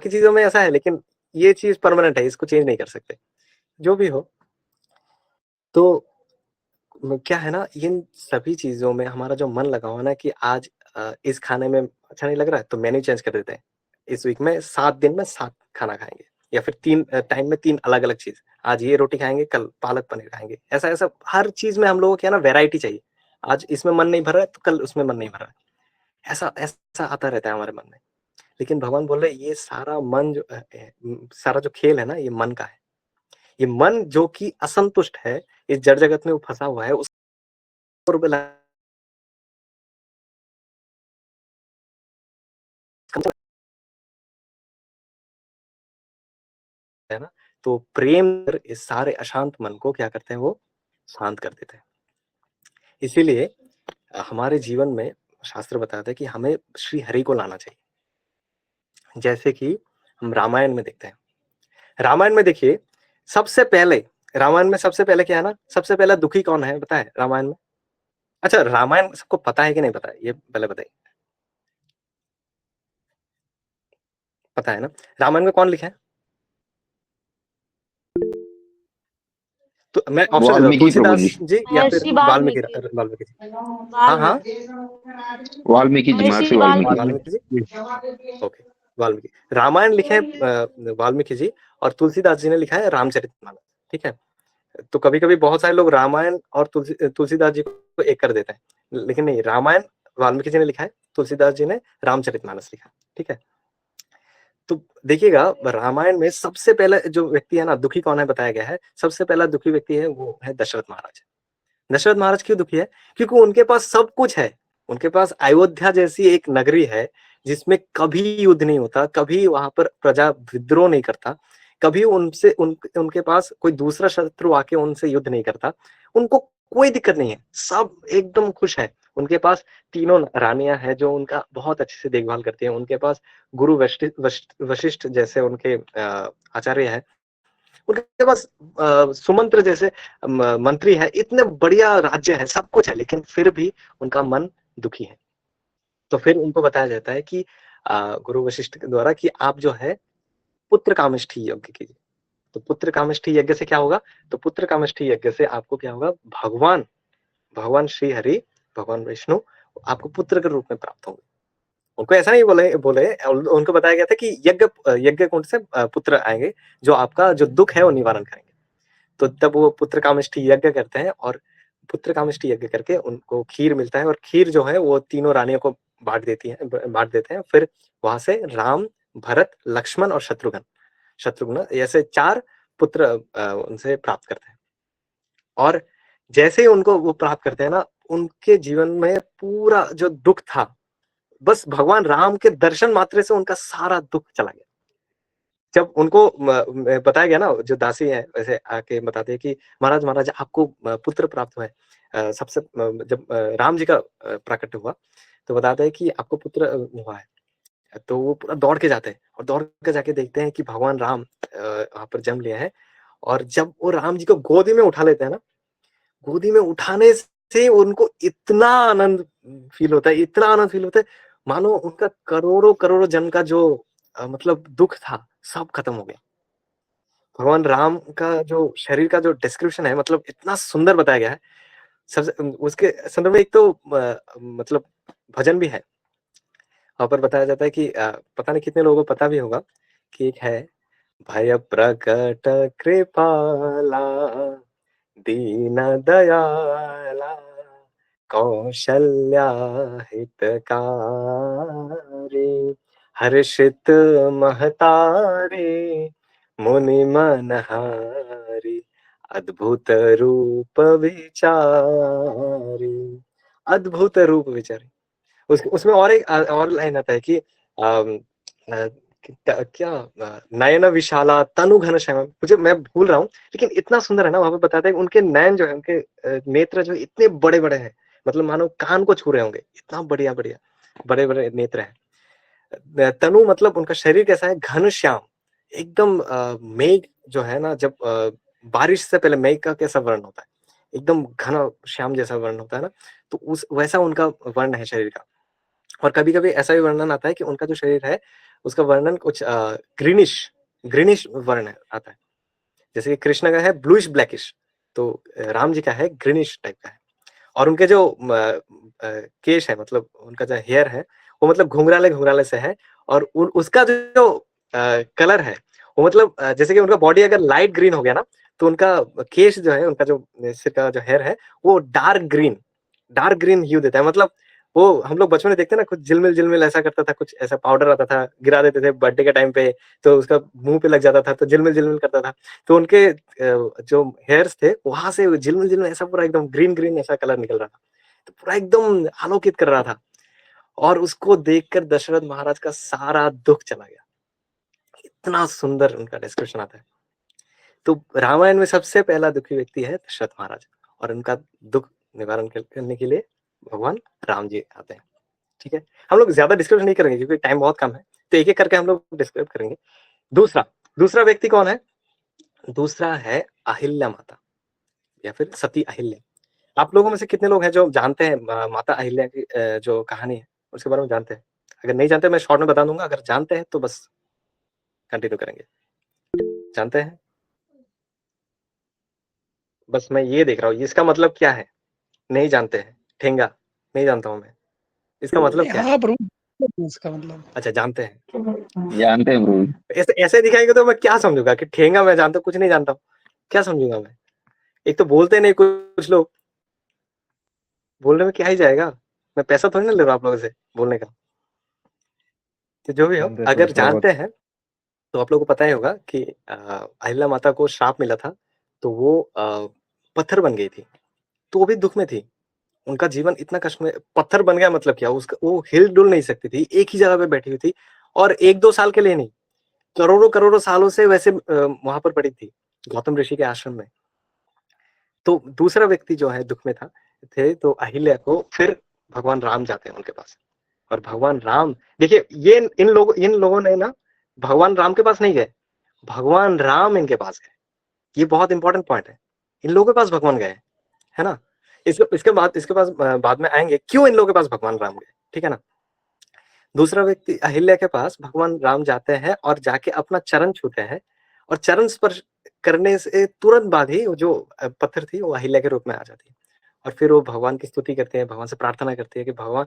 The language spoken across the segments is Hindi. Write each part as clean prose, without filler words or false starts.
की चीज़ों में ऐसा है, लेकिन ये चीज़ परमानेंट है, इसको चेंज नहीं कर सकते। जो भी हो, तो क्या है ना, इन सभी चीज़ों में हमारा जो मन लगा हुआ ना कि आज इस खाने में अच्छा नहीं लग रहा है, तो मेन्यू चेंज कर देते हैं। इस वीक में 7 दिन में 7 खाना खाएँगे, या फिर 3 टाइम में 3 अलग-अलग चीज़। आज ये रोटी खाएँगे, कल पालक पनीर खाएँगे। ऐसा-ऐसा हर चीज़ में हम लोगों को क्या है ना, वैरायटी चाहिए। आज इसमें मन नहीं भर रहा है, तो कल उसमें मन नहीं भर रहा है। ऐसा ऐसा आता रहता है हमारे मन में। लेकिन भगवान बोल रहे हैं, ये सारा मन जो सारा जो खेल है ना, ये मन का है। ये मन जो कि असंतुष्ट है, इस जड़ जगत में वो फँसा हुआ है, उसको है ना, तो प्रेम इस सारे अशांत मन को क्या करते हैं, वो शांत कर देते हैं। इसीलिए हमारे जीवन में शास्त्र बताते हैं कि हमें श्री हरि को लाना चाहिए। जैसे कि हम रामायण में देखते हैं। रामायण में देखिए, सबसे पहले रामायण में सबसे पहले क्या है ना, सबसे पहला दुखी कौन है पता है रामायण में? अच्छा, रामायण सबको पता है कि नहीं पता है? ये पहले बताइए। पता है ना? रामायण में कौन लिखा है? तो मैं ऑप्शन देता हूँ, वाल्मीकि प्रभु जी। तुलसीदास जी या फिर महर्षि वाल्मीकि वाल्मीकि। वाल्मीकि जी। हाँ, हाँ, वाल्मीकि। वाल्मीकि जी, महर्षि महर्षि वाल्मीकि जी। वाल्मीकि। वाल्मीकि जी? ओके, वाल्मीकि। रामायण लिखे हैं वाल्मीकि जी, और तुलसीदास जी ने लिखा है रामचरितमानस, ठीक है? तो कभी-कभी बहुत सारे लोग रामायण और तुलसीदास जी को एक कर देते हैं। लेकिन नहीं, रामायण वाल्मीकि जी ने लिखा है, तुलसीदास जी ने रामचरितमानस लिखा है, ठीक है? तो देखिएगा, रामायण में सबसे पहले जो व्यक्ति है ना, दुखी कौन है बताया गया है। सबसे पहला दुखी व्यक्ति है, वो है दशरथ महाराज। दशरथ महाराज क्यों दुखी है? क्योंकि उनके पास सब कुछ है। उनके पास अयोध्या जैसी एक नगरी है, जिसमें कभी युद्ध नहीं होता, कभी वहां पर प्रजा विद्रोह नहीं करता, कभी उनके पास कोई दूसरा शत्रु आके उनसे युद्ध नहीं करता। उनको कोई दिक्कत नहीं है, सब एकदम खुश है। उनके पास तीनों रानियां हैं जो उनका बहुत अच्छे से देखभाल करती हैं। उनके पास गुरु वशिष्ठ जैसे उनके आचार्य हैं। उनके पास सुमंत्र जैसे मंत्री है। इतने बढ़िया राज्य है, सब कुछ है, लेकिन फिर भी उनका मन दुखी है। तो फिर उनको बताया जाता है कि गुरु वशिष्ठ के द्वारा कि आप जो है पुत्र कामेष्ठी यज्ञ कीजिए। तो पुत्र कामेष्ठी यज्ञ से क्या होगा? तो पुत्र कामेष्ठी यज्ञ से आपको क्या होगा? भगवान भगवान श्री हरि, भगवान विष्णु आपको पुत्र के रूप में प्राप्त होंगे। उनको ऐसा नहीं बोले बोले उनको बताया गया था कि यज्ञ कुंड से पुत्र आएंगे, जो आपका जो दुख है वो निवारण करेंगे। तो तब वो पुत्र कामेष्ठी यज्ञ करते हैं, और पुत्र कामेष्ठी यज्ञ करके उनको खीर मिलता है, और खीर जो है वो तीनों रानियों को बांट देते हैं। फिर वहां से राम, भरत, लक्ष्मण और शत्रुघ्न ऐसे 4 पुत्र उनसे प्राप्त करते हैं। और जैसे ही उनको वो प्राप्त करते हैं ना, उनके जीवन में पूरा जो दुख था, बस भगवान राम के दर्शन मात्र से उनका सारा दुख चला गया। जब उनको बताया गया ना, जो दासी है वैसे आके बताते हैं कि महाराज महाराज आपको पुत्र प्राप्त हुआ है। सबसे जब राम जी का प्राकट्य हुआ, तो बताते हैं कि आपको पुत्र हुआ है। तो वो पूरा दौड़ के जाते हैं, और दौड़ के जाके देखते हैं कि भगवान राम वहां पर जन्म लिया है। और जब वो राम जी को गोदी में उठा लेते हैं ना, गोदी में उठाने से उनको इतना आनंद फील होता है, इतना आनंद फील होता है, मानो उनका करोड़ों करोड़ों जन्म का जो मतलब दुख था, सब खत्म हो गया। भगवान राम का जो शरीर का जो डिस्क्रिप्शन है, मतलब इतना सुंदर बताया गया है। सबसे उसके संदर्भ में एक तो मतलब भजन भी है। वहां पर बताया जाता है कि पता नहीं कितने लोगों को पता भी होगा कि एक है, भय प्रकट कृपाला, दीन दयाला, कौशल्या हितकारी, हर्षित महतारी, मुनि मनहारी, अद्भुत रूप विचारी। अद्भुत रूप विचारी। उसमें और एक और लाइन आता है कि क्या नयन विशाला तनु घन श्याम। मुझे मैं भूल रहा हूँ, लेकिन इतना सुंदर है ना। वहां पे बताते हैं कि उनके नयन जो है, उनके नेत्र जो इतने बड़े बड़े हैं, मतलब मानो कान को छू रहे होंगे, इतना बढ़िया बढ़िया बड़े बड़े नेत्र हैं। तनु मतलब उनका शरीर कैसा है? घन श्याम, एकदम मेघ जो है ना, जब बारिश से पहले मेघ का कैसा वर्ण होता है, एकदम घना श्याम जैसा वर्ण होता है ना, तो उस वैसा उनका वर्ण है शरीर का। और कभी कभी ऐसा भी वर्णन आता है कि उनका जो शरीर है उसका वर्णन कुछ ग्रीनिश वर्ण आता है। जैसे कि कृष्ण का है ब्लूइश ब्लैकिश, तो राम जी का है ग्रीनिश टाइप का है। और उनके जो केश है, मतलब उनका जो हेयर है वो मतलब घुंघराले से है, और उसका जो कलर है वो मतलब जैसे कि उनका बॉडी अगर लाइट ग्रीन हो गया ना, तो उनका केश जो है, उनका जो सिर का जो हेयर है वो डार्क ग्रीन ह्यू देता है। मतलब वो हम लोग बचपन में देखते हैं ना, कुछ झिलमिल ऐसा करता था, कुछ ऐसा पाउडर आता था, गिरा देते थे बर्थडे के टाइम पे, तो उसका मुंह पे लग जाता था तो झिलमिल करता था। तो उनके जो हेयर्स थे वहां से झिलमिल ऐसा पूरा एकदम ग्रीन ऐसा कलर निकल रहा था, तो पूरा एकदम आलोकित कर रहा था। और उसको देखकर दशरथ महाराज का सारा दुख चला गया। इतना सुंदर उनका डिस्क्रिप्शन आता है। तो रामायण में सबसे पहला दुखी व्यक्ति है दशरथ महाराज, और उनका दुख निवारण करने के लिए भगवान राम जी आते हैं। ठीक है, हम लोग ज्यादा डिस्क्रिप्शन नहीं करेंगे क्योंकि टाइम बहुत कम है, तो एक एक करके हम लोग डिस्क्राइब करेंगे। दूसरा व्यक्ति कौन है? दूसरा है अहिल्या माता, या फिर सती अहिल्या। आप लोगों में से कितने लोग हैं जो जानते हैं माता अहिल्या की जो कहानी है उसके बारे में जानते हैं? अगर नहीं जानते मैं शॉर्ट में बता दूंगा, अगर जानते हैं तो बस कंटिन्यू करेंगे। जानते हैं? बस मैं ये देख रहा हूँ, इसका मतलब क्या है? नहीं जानते हैं? ठेंगा नहीं जानता हूँ मैं, इसका मतलब क्या है? हाँ प्रभु, इसका मतलब अच्छा, जानते हैं। जानते हैं प्रभु। ऐसे ऐसे दिखाएंगे तो मैं क्या समझूंगा कि ठेंगा मैं जानता हूँ, कुछ नहीं जानता हूँ, क्या समझूंगा मैं? एक तो बोलते नहीं कुछ लोग, बोलने में क्या ही जाएगा, मैं पैसा थोड़ी ना ले रहा हूँ आप लोगों से बोलने का। तो जो भी हो, जानते हैं अगर थोड़ा बहुत। जानते हैं तो आप लोगों को पता ही होगा कि अहिल्या माता को श्राप मिला था, तो वो पत्थर बन गई थी, तो वो भी दुख में थी। उनका जीवन इतना कष्ट में, पत्थर बन गया मतलब क्या, उसका वो हिल डुल नहीं सकती थी, एक ही जगह पे बैठी हुई थी, और 1-2 साल के लिए नहीं, करोड़ों सालों से वैसे वहां पर पड़ी थी, गौतम ऋषि के आश्रम में। तो दूसरा व्यक्ति जो है दुख में थे, तो अहिल्या को फिर भगवान राम जाते हैं उनके पास, और भगवान राम, देखिए ये इन लोगों ने ना भगवान राम के पास नहीं गए, भगवान राम इनके पास गए। ये बहुत इंपॉर्टेंट पॉइंट है, इन लोगों के पास भगवान गए, है ना। इसके पास बाद में आएंगे क्यों इन लोगों के पास भगवान राम गए, ठीक है ना। दूसरा व्यक्ति अहिल्या के पास भगवान राम जाते हैं और जाके अपना चरण छूते हैं, और चरण स्पर्श करने से तुरंत बाद ही वो जो पत्थर थी वो अहिल्या के रूप में आ जाती है, और फिर वो भगवान की स्तुति करते हैं, भगवान से प्रार्थना करते हैं कि भगवान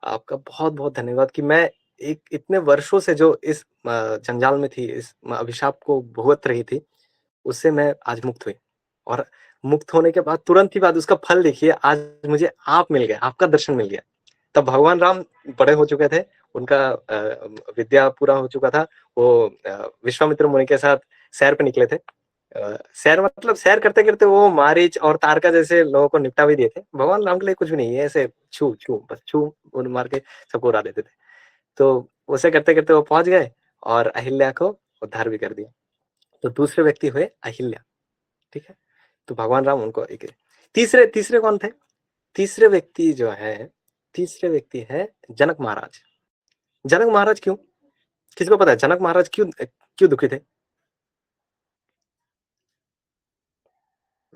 आपका बहुत बहुत धन्यवाद कि मैं एक इतने वर्षों से जो इस जंजाल में थी, इस अभिशाप को भुगत रही थी, उससे मैं आज मुक्त हुई, और मुक्त होने के बाद तुरंत ही बाद उसका फल देखिए, आज मुझे आप मिल गए, आपका दर्शन मिल गया। तब भगवान राम बड़े हो चुके थे, उनका विद्या पूरा हो चुका था, वो विश्वामित्र मुनि के साथ सैर पे निकले थे। सैर मतलब सैर करते करते वो मारीच और तारका जैसे लोगों को निपटा भी दिए थे। भगवान राम के लिए कुछ भी नहीं है, ऐसे छू मार के सबको उड़ा देते थे। तो उसे करते करते वो पहुंच गए और अहिल्या को उद्धार भी कर दिया। तो दूसरे व्यक्ति हुए अहिल्या, ठीक है। तो भगवान राम उनको एक तीसरे कौन थे? तीसरे व्यक्ति है जनक महाराज। जनक महाराज क्यों, किसको पता है जनक महाराज क्यों दुखी थे?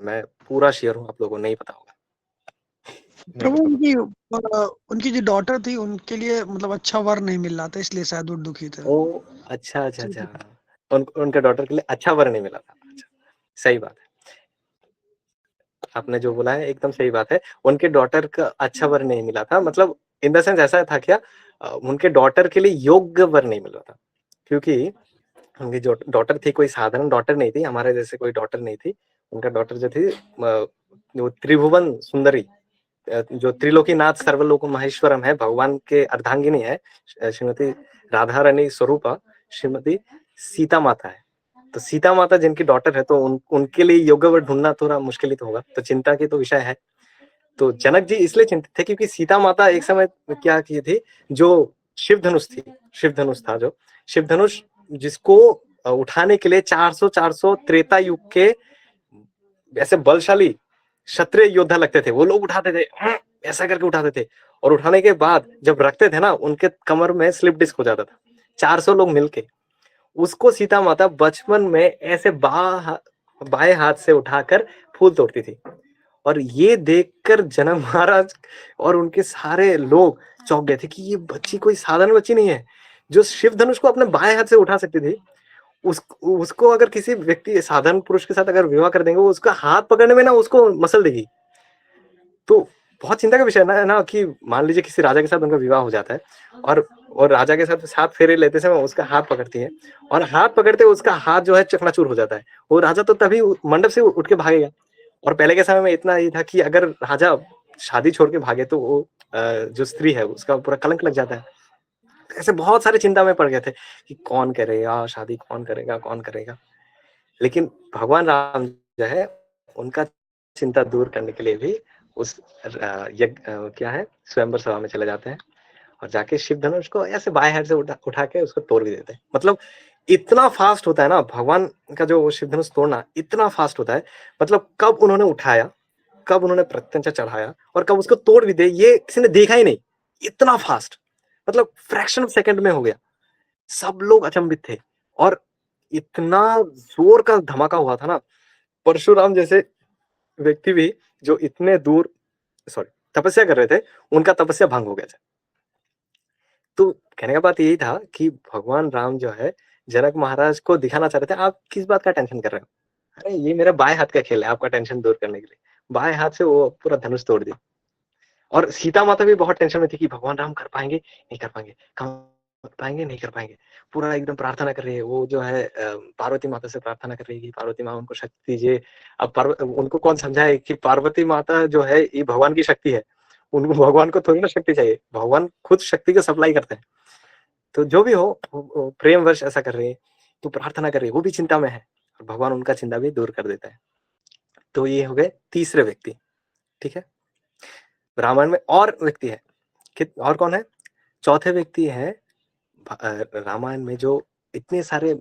मैं पूरा श्योर हूं आप लोगों को नहीं पता होगा। प्रभु, उनकी जो डॉटर थी उनके लिए मतलब अच्छा वर नहीं मिल रहा था, इसलिए शायद वो दुखी थे। ओ अच्छा, उनके डॉटर के लिए अच्छा वर नहीं मिला था। अच्छा, सही बात है, आपने जो बोला है एकदम सही बात है। उनके डॉटर का अच्छा वर नहीं मिला था, मतलब इन द सेंस ऐसा था क्या, उनके डॉटर के लिए योग्य वर नहीं मिला था, क्योंकि उनकी जो डॉटर थी कोई साधारण डॉटर नहीं थी, हमारे जैसे कोई डॉटर नहीं थी। उनका डॉटर जो थी वो त्रिभुवन सुंदरी, जो त्रिलोकीनाथ सर्वलोक महेश्वरम है, भगवान के अर्धांगिनी है, श्रीमती राधा रानी स्वरूपा, श्रीमती सीता माता है। तो सीता माता जिनकी डॉटर है, तो उनके लिए योग्य वर ढूंढना थोड़ा मुश्किल ही तो होगा, तो चिंता की तो विषय है। तो जनक जी इसलिए चिंतित थे क्योंकि सीता माता एक समय क्या की थी, जो शिव धनुष था, जो शिव धनुष जिसको उठाने के लिए 400 त्रेता युग के ऐसे बलशाली क्षत्रिय योद्धा लगते थे, वो लोग उठाते थे, ऐसा करके उठाते थे, और उठाने के बाद जब रखते थे ना, उनके कमर में स्लिप डिस्क हो जाता था। 400 लोग मिलके उसको सीता माता बचपन में ऐसे बाएं हाथ से उठाकर फूल तोड़ती थी, और ये देखकर जनक महाराज और उनके सारे लोग चौंक गए थे कि ये बच्ची कोई साधारण बच्ची नहीं है, जो शिव धनुष को अपने बाएं हाथ से उठा सकती थी, उसको अगर किसी व्यक्ति साधारण पुरुष के साथ अगर विवाह कर देंगे, वो उसका हाथ पकड़ने में ना उसको मसल देगी। तो बहुत चिंता का विषय है ना कि मान लीजिए किसी राजा के साथ उनका विवाह हो जाता है और राजा के साथ 7 फेरे लेते समय उसका हाथ पकड़ती है और हाथ पकड़ते उसका हाथ जो है चकनाचूर हो जाता है। वो राजा तो तभी मंडप से उठ के भागेगा। और पहले के समय में इतना ही था कि अगर राजा शादी छोड़ के भागे तो वो जो स्त्री है उसका पूरा कलंक लग जाता है। ऐसे बहुत सारे चिंता में पड़ गए थे कि कौन करेगा शादी, कौन करेगा। लेकिन भगवान राम जो है उनका चिंता दूर करने के लिए भी उस क्या है स्वयंवर सभा में चले जाते हैं और जाके शिव धनुष को ऐसे बाएं हाथ से उठा के उसको तोड़ भी देते हैं। मतलब इतना फास्ट होता है ना भगवान का जो शिव धनुष तोड़ना, इतना फास्ट होता है। मतलब कब उन्होंने उठाया, कब उन्होंने प्रत्यंचा चढ़ाया और कब उसको तोड़ भी दे, ये किसी ने देखा ही नहीं। इतना फास्ट, मतलब फ्रैक्शन ऑफ सेकंड में हो गया। सब लोग अचंभित थे और इतना जोर का धमाका हुआ था ना, परशुराम जैसे व्यक्ति भी जो इतने दूर तपस्या कर रहे थे, उनका तपस्या भंग हो गया था। तो कहने का बात यही था कि भगवान राम जो है जनक महाराज को दिखाना चाह रहे थे, आप किस बात का टेंशन कर रहे हो? अरे ये मेरा बाएं हाथ का खेल है, आपका टेंशन दूर करने के लिए। बाएं हाथ से वो पूरा धनुष तोड़ दिया। और सीता माता भी बहुत टेंशन में थी कि भगवान राम कर पाएंगे नहीं कर पाएंगे, कर पाएंगे नहीं कर पाएंगे। पूरा एकदम प्रार्थना कर रही है। वो जो है पार्वती माता से प्रार्थना कर रही है कि पार्वती माँ उनको शक्ति दीजिए। अब उनको कौन समझाए कि पार्वती माता जो है ये भगवान की शक्ति है, उनको भगवान को थोड़ी ना शक्ति चाहिए, भगवान खुद शक्ति को सप्लाई करते हैं। तो जो भी हो प्रेम वर्ष ऐसा कर रही है, तो प्रार्थना कर रही है, वो भी चिंता में है और भगवान उनका चिंता भी दूर कर देता है। तो ये हो गए तीसरे व्यक्ति। ठीक है, रामायण में और व्यक्ति है, और कौन है? चौथे व्यक्ति है रामायण में जो इतने सारे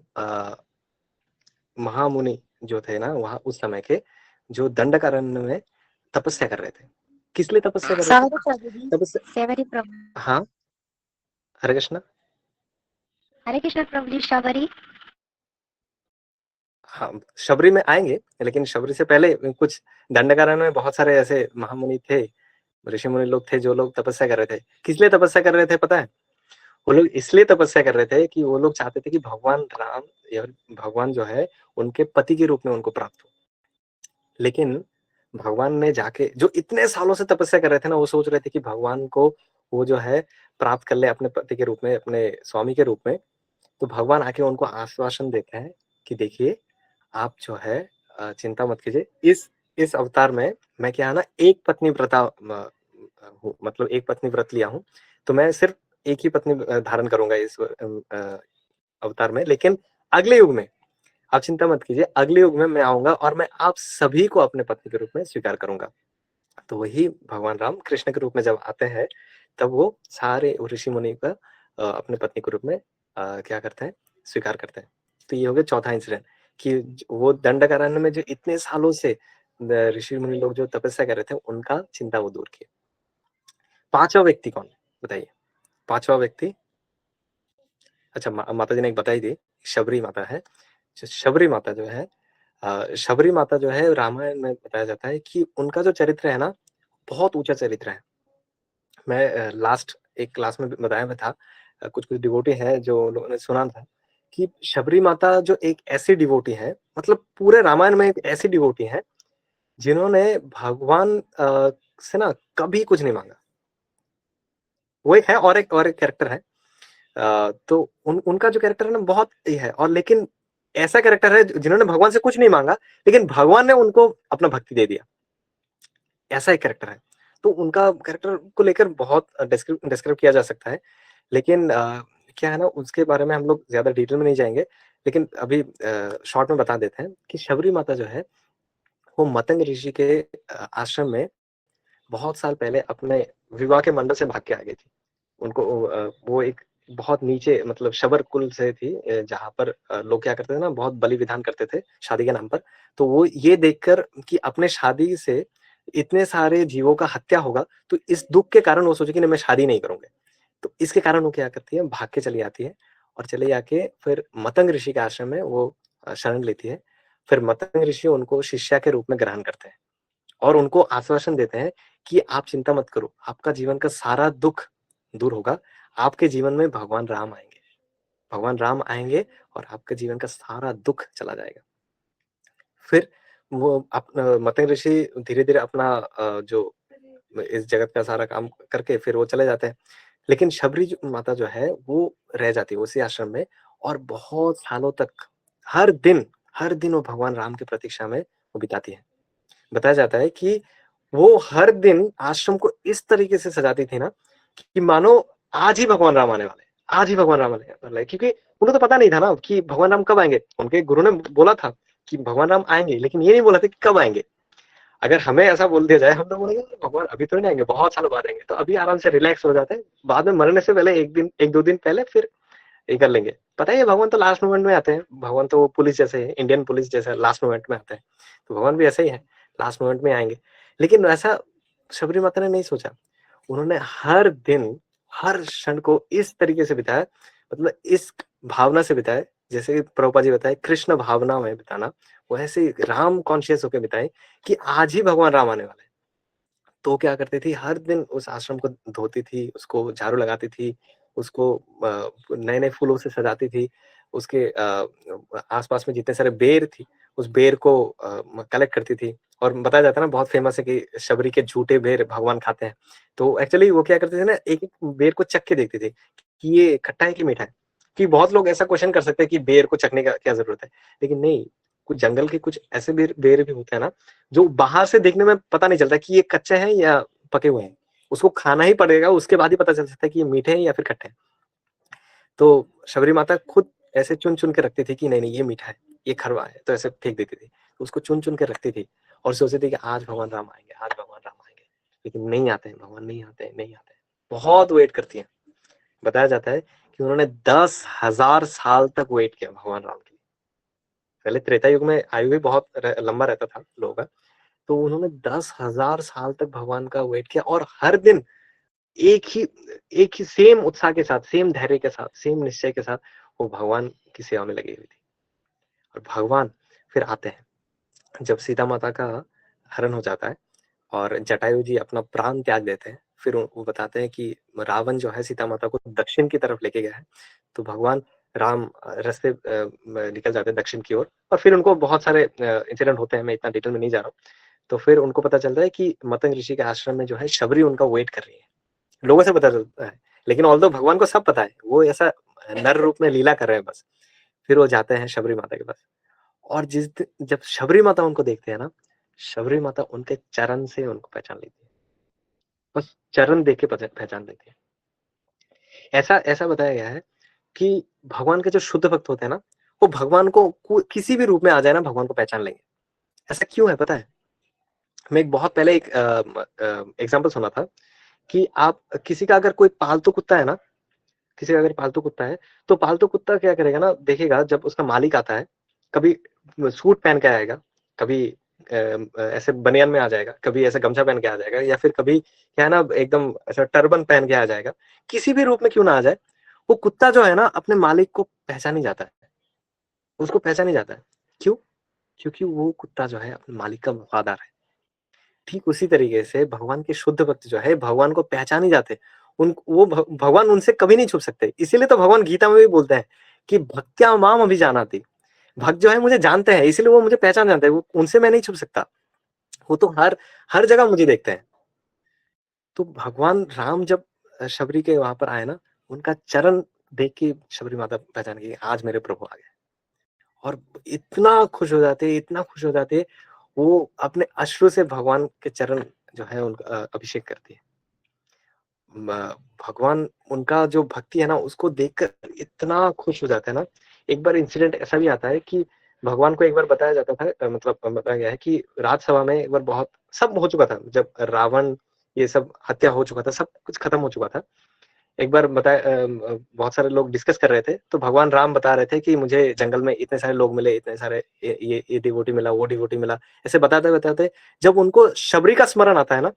महामुनि जो थे ना वहां उस समय के, जो दंडकारण्य में तपस्या कर रहे थे। किस लिए तपस्या कर रहे थे? हाँ, हरे कृष्ण। हरे कृष्ण प्रभु जी। शबरी। हाँ, शबरी में आएंगे, लेकिन शबरी से पहले कुछ दंडकारण्य में बहुत सारे ऐसे महामुनि थे, ऋषि मुनि लोग थे जो लोग तपस्या कर रहे थे। किस लिए तपस्या कर रहे थे पता है? वो लोग इसलिए तपस्या कर रहे थे कि वो लोग चाहते थे कि भगवान राम या भगवान जो है उनके पति के रूप में उनको प्राप्त हो। लेकिन भगवान ने जाके जो इतने सालों से तपस्या कर रहे थे ना, वो सोच रहे थे कि भगवान को वो जो है प्राप्त कर ले अपने पति के रूप में, अपने स्वामी के रूप में। तो भगवान आके उनको आश्वासन देते हैं कि देखिए आप जो है चिंता मत कीजिए, इस अवतार में मैं क्या है ना एक पत्नी व्रता मतलब एक पत्नी व्रत लिया हूँ, तो मैं सिर्फ एक ही पत्नी धारण करूंगा इस अवतार में। लेकिन अगले युग में आप चिंता मत कीजिए, अगले युग में मैं आऊंगा और मैं आप सभी को अपने पत्नी के रूप में स्वीकार करूंगा। तो वही भगवान राम कृष्ण के रूप में जब आते हैं, तब वो सारे ऋषि मुनि का अपने पत्नी के रूप में क्या करते हैं, स्वीकार करते हैं। तो ये हो गया चौथा इंसिडेंट कि वो दंडकारण्य में जो इतने सालों से ऋषि मुनि लोग जो तपस्या कर रहे थे, उनका चिंता वो दूर किया। पांचवा व्यक्ति कौन, बताइए? पांचवा व्यक्ति, अच्छा माता जी ने एक बताई थी, शबरी माता है। शबरी माता जो है शबरी माता जो है रामायण में बताया जाता है कि उनका जो चरित्र है ना बहुत ऊंचा चरित्र है। मैं लास्ट एक क्लास में बताया मैं था, कुछ डिवोटी है जो लोगों ने सुना था कि शबरी माता जो एक ऐसी डिवोटी है, मतलब पूरे रामायण में एक ऐसी डिवोटी है जिन्होंने भगवान से ना कभी कुछ नहीं मांगा। वो एक है और एक कैरेक्टर है। तो उनका जो कैरेक्टर है ना बहुत ही है, और लेकिन ऐसा कैरेक्टर है जिन्होंने भगवान से कुछ नहीं मांगा लेकिन भगवान ने उनको अपना भक्ति दे दिया, ऐसा एक कैरेक्टर है। तो उनका कैरेक्टर को लेकर बहुत डिस्क्राइब किया जा सकता है, लेकिन क्या है ना उसके बारे में हम लोग ज्यादा डिटेल में नहीं जाएंगे। लेकिन अभी शॉर्ट में बता देते हैं कि शबरी माता जो है वो मतंग ऋषि के आश्रम में बहुत साल पहले अपने विवाह के मंडप से भाग के आ गई थी। उनको वो एक बहुत नीचे मतलब शबर कुल से थी, जहां पर लोग क्या करते थे ना बहुत बलि विधान करते थे शादी के नाम पर। तो वो ये देखकर कि अपने शादी से इतने सारे जीवों का हत्या होगा, तो इस दुख के कारण वो सोचे कि नहीं मैं शादी नहीं करूंगी। तो इसके कारण वो क्या करती है, भाग के चली आती है और चले जाके फिर मतंग ऋषि के आश्रम में वो शरण लेती है। फिर मतंग ऋषि उनको शिष्या के रूप में ग्रहण करते हैं और उनको आश्वासन देते हैं कि आप चिंता मत करो, आपका जीवन का सारा दुख दूर होगा, आपके जीवन में भगवान राम आएंगे। भगवान राम आएंगे और आपके जीवन का सारा दुख चला जाएगा। फिर वो मतंग ऋषि धीरे-धीरे अपना जो इस जगत का सारा काम करके फिर वो चले जाते हैं। लेकिन शबरी माता जो है वो रह जाती है उसी आश्रम में और बहुत सालों तक हर दिन वो भगवान राम की प्रतीक्षा में वो बिताती है। बताया जाता है कि वो हर दिन आश्रम को इस तरीके से सजाती थी ना कि मानो आज ही भगवान राम आने वाले हैं, आज ही भगवान राम आने वाले हैं, क्योंकि उन्हें तो पता नहीं था ना कि भगवान राम कब आएंगे। उनके गुरु ने बोला था कि भगवान राम आएंगे, लेकिन ये नहीं बोला था कि कब आएंगे। अगर हमें ऐसा बोल दिया जाए, हम तो बोलेंगे भगवान अभी तो नहीं आएंगे, बहुत सालों बाद आएंगे, तो अभी आराम से रिलैक्स हो जाते हैं, बाद में मरने से पहले एक दो दिन पहले फिर ये कर लेंगे। पता है भगवान तो लास्ट मोमेंट में आते हैं, भगवान तो पुलिस जैसे है, इंडियन पुलिस जैसा लास्ट मोमेंट में आते हैं, तो भगवान भी ऐसे ही है, लास्ट मोमेंट में आएंगे। लेकिन ऐसा शबरी माता ने नहीं सोचा। उन्होंने हर दिन हर क्षण को इस तरीके से बिताया, मतलब इस भावना से बिताया, जैसे प्रभुपाद जी बताए कृष्ण भावना में बिताना, वैसे राम कॉन्शियस होकर बिताए कि आज ही भगवान राम आने वाले हैं। तो क्या करती थी, हर दिन उस आश्रम को धोती थी, उसको झाड़ू लगाती थी, उसको नए-नए फूलों से सजाती थी, उसके आस-पास में जितने सारे बेर थी, उस बेर को कलेक्ट करती थी। और बताया जाता है ना, बहुत फेमस है कि शबरी के झूठे बेर भगवान खाते हैं। तो एक्चुअली वो क्या करते थे ना, एक-एक बेर को चख के देखती थी कि ये खट्टा है कि मीठा है। कि बहुत लोग ऐसा क्वेश्चन कर सकते हैं कि बेर को चखने का क्या ज़रूरत है? लेकिन नहीं, कुछ जंगल के कुछ ऐसे बेर बेर भी होते हैं ना, जो बाहर से देखने में पता नहीं चलता कि ये कच्चे हैं या पके हुए हैं। उसको खाना ही पड़ेगा, उसके बाद ही पता चल सकता है कि ये मीठे हैं या फिर खट्टे हैं। तो शबरी माता खुद ऐसे चुन-चुन के रखती थी कि नहीं-नहीं ये मीठा है, ये खरवा है, तो ऐसे फेंक देती थी। तो उसको चुन-चुन के रखती थी और सोचती थी कि आज भगवान राम आएँगे, आज भगवान राम आएँगे। लेकिन नहीं आते हैं, भगवान नहीं आते हैं, नहीं आते हैं। बहुत वेट करती हैं। बताया जाता है कि उन्होंने 10,000 साल तक वेट किया भगवान राम के लिए। पहले त्रेता युग में आयु भी बहुत लंबा रहता था लोगों का, तो उन्होंने 10,000 साल तक भगवान का वेट किया और हर दिन एक ही एक ही सेम उत्साह के साथ, सेम धैर्य के साथ, सेम निश्चय के साथ वो भगवान की सेवा में लगी हुई थी। और भगवान फिर आते हैं। जब सीता माता का हरण हो जाता है और जटायु जी अपना प्राण त्याग देते हैं, फिर वो बताते हैं कि रावण जो है सीता माता को दक्षिण की तरफ लेके गया है। तो भगवान राम रास्ते निकल जाते हैं दक्षिण की ओर और फिर उनको बहुत सारे इंसिडेंट होते हैं, मैं इतना डिटेल में नहीं जा रहा हूँ। तो फिर उनको पता चलता है कि मतंग ऋषि के आश्रम में जो है शबरी उनका वेट कर रही है। लोगों से पता चलता है, लेकिन ऑल्दो भगवान को सब पता है, वो ऐसा नर रूप में लीला कर रहे हैं बस। फिर वो जाते हैं शबरी माता के पास और जब शबरी माता उनको देखते हैं ना, शबरी माता उनके चरण से उनको पहचान लेती है। बस चरण देख के पहचान लेती है। ऐसा ऐसा बताया गया है कि भगवान के जो शुद्ध भक्त होते हैं ना, वो भगवान को किसी भी रूप में आ जाए ना, भगवान को पहचान लेंगे। ऐसा क्यों है पता है? मैं एक बहुत पहले एक एग्जाम्पल सुना था कि आप किसी का अगर कोई पालतू कुत्ता है ना, किसी का अगर पालतू कुत्ता है, तो पालतू कुत्ता क्या करेगा ना, देखेगा जब उसका मालिक आता है, कभी सूट पहन के आएगा, कभी ऐसे बनियान में आ जाएगा, कभी ऐसे गमछा पहन के आ जाएगा, या फिर कभी क्या है ना एकदम ऐसा टर्बन पहन के आ जाएगा। किसी भी रूप में क्यों ना आ जाए, वो कुत्ता जो है ना अपने मालिक को पहचान ही जाता है, उसको पहचान ही जाता है। क्यों? क्योंकि वो कुत्ता जो है अपने मालिक का वफादार है। ठीक उसी तरीके से भगवान के शुद्ध भक्त जो है भगवान को पहचान ही जाते। भगवान उनसे कभी नहीं छुप सकते। इसीलिए तो भगवान गीता में भी बोलते हैं कि भक्त्या माम अभिजानाति। भक्त जो है मुझे जानते हैं, इसलिए वो मुझे पहचान जानते हैं, वो उनसे मैं नहीं छुप सकता। वो तो हर जगह मुझे देखते हैं। तो भगवान राम जब शबरी के वहां पर आए ना, उनका चरण देख के शबरी माता पहचान गई, आज मेरे प्रभु आ गए। और इतना खुश हो जाते, इतना खुश हो जाते, वो अपने अश्रु से भगवान के चरण जो है उनका अभिषेक करती है। भगवान उनका जो भक्ति है ना, उसको देखकर इतना खुश हो जाता है ना। एक बार इंसिडेंट ऐसा भी आता है कि भगवान को एक बार बताया जाता था, मतलब बताया गया है कि राजसभा में एक बार बहुत सब हो चुका था, जब रावण ये सब हत्या हो चुका था, सब कुछ खत्म हो चुका था। एक बार बताया बहुत सारे लोग डिस्कस कर रहे थे, तो भगवान राम बता रहे थे कि मुझे जंगल में इतने सारे लोग मिले, इतने सारे ये डिवोटी मिला, वो डिवोटी मिला, ऐसे बताते बताते जब उनको शबरी का स्मरण आता है ना,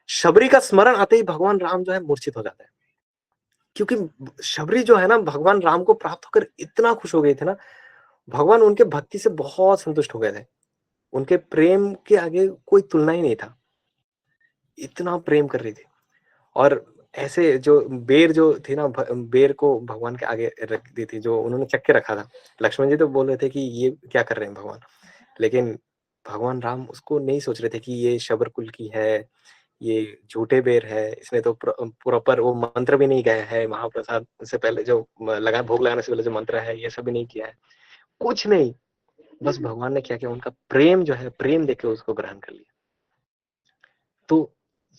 शबरी का स्मरण आते ही भगवान राम जो है मूर्छित हो जाता है। क्योंकि शबरी जो है ना भगवान राम को प्राप्त होकर इतना खुश हो गए थे ना, भगवान उनके भक्ति से बहुत संतुष्ट हो गए थे। उनके प्रेम के आगे कोई तुलना ही नहीं था, इतना प्रेम कर रही थी। और ऐसे जो बेर जो थी ना, बेर को भगवान के आगे रख दी थी, जो उन्होंने चख के रखा था। लक्ष्मण जी तो बोल रहे थे कि ये क्या कर रहे हैं भगवान, लेकिन भगवान राम उसको नहीं सोच रहे थे कि ये शबर कुल की है, ये झूठे बेर है, इसमें तो प्रॉपर वो मंत्र भी नहीं गया है, महाप्रसाद से पहले जो लगा, भोग लगाने से पहले जो मंत्र है ये सब भी नहीं किया है, कुछ नहीं। बस भगवान ने क्या किया, उनका प्रेम जो है, प्रेम देके उसको ग्रहण कर लिया। तो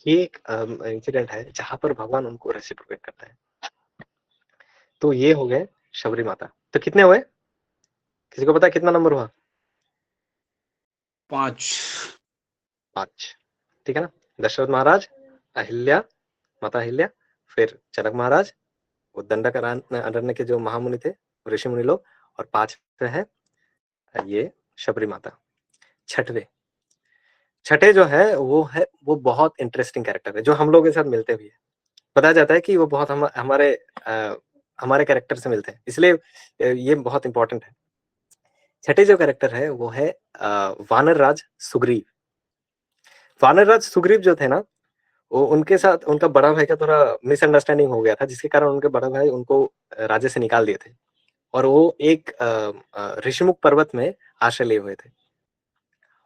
ये एक इंसिडेंट है जहां पर भगवान उनको रेसिप्रोकेट करता है। तो ये हो गए शबरी माता। तो कितने हुए, किसी को पता है कितना नंबर हुआ? 5। 5, ठीक है ना। दशरथ महाराज, अहिल्या, माता अहिल्या, फिर जनक महाराज, उद्दंडक अरण्य के जो महामुनि थे, ऋषि मुनि लोग, और 5वें है ये शबरी माता। छठे जो है वो बहुत इंटरेस्टिंग कैरेक्टर है, जो हम लोगों के साथ मिलते भी है। बताया जाता है कि वो बहुत हमारे कैरेक्टर से मिलते हैं, इसलिए ये बहुत इंपॉर्टेंट है। छठे जो कैरेक्टर है वो है वानर राज सुग्रीव। वानर राज सुग्रीव जो थे ना, वो उनके साथ उनका बड़ा भाई का थोड़ा मिसअंडरस्टैंडिंग हो गया था, जिसके कारण उनके बड़ा भाई उनको राज्य से निकाल दिए थे, और वो एक ऋषिमुख पर्वत में आश्रय लिए हुए थे,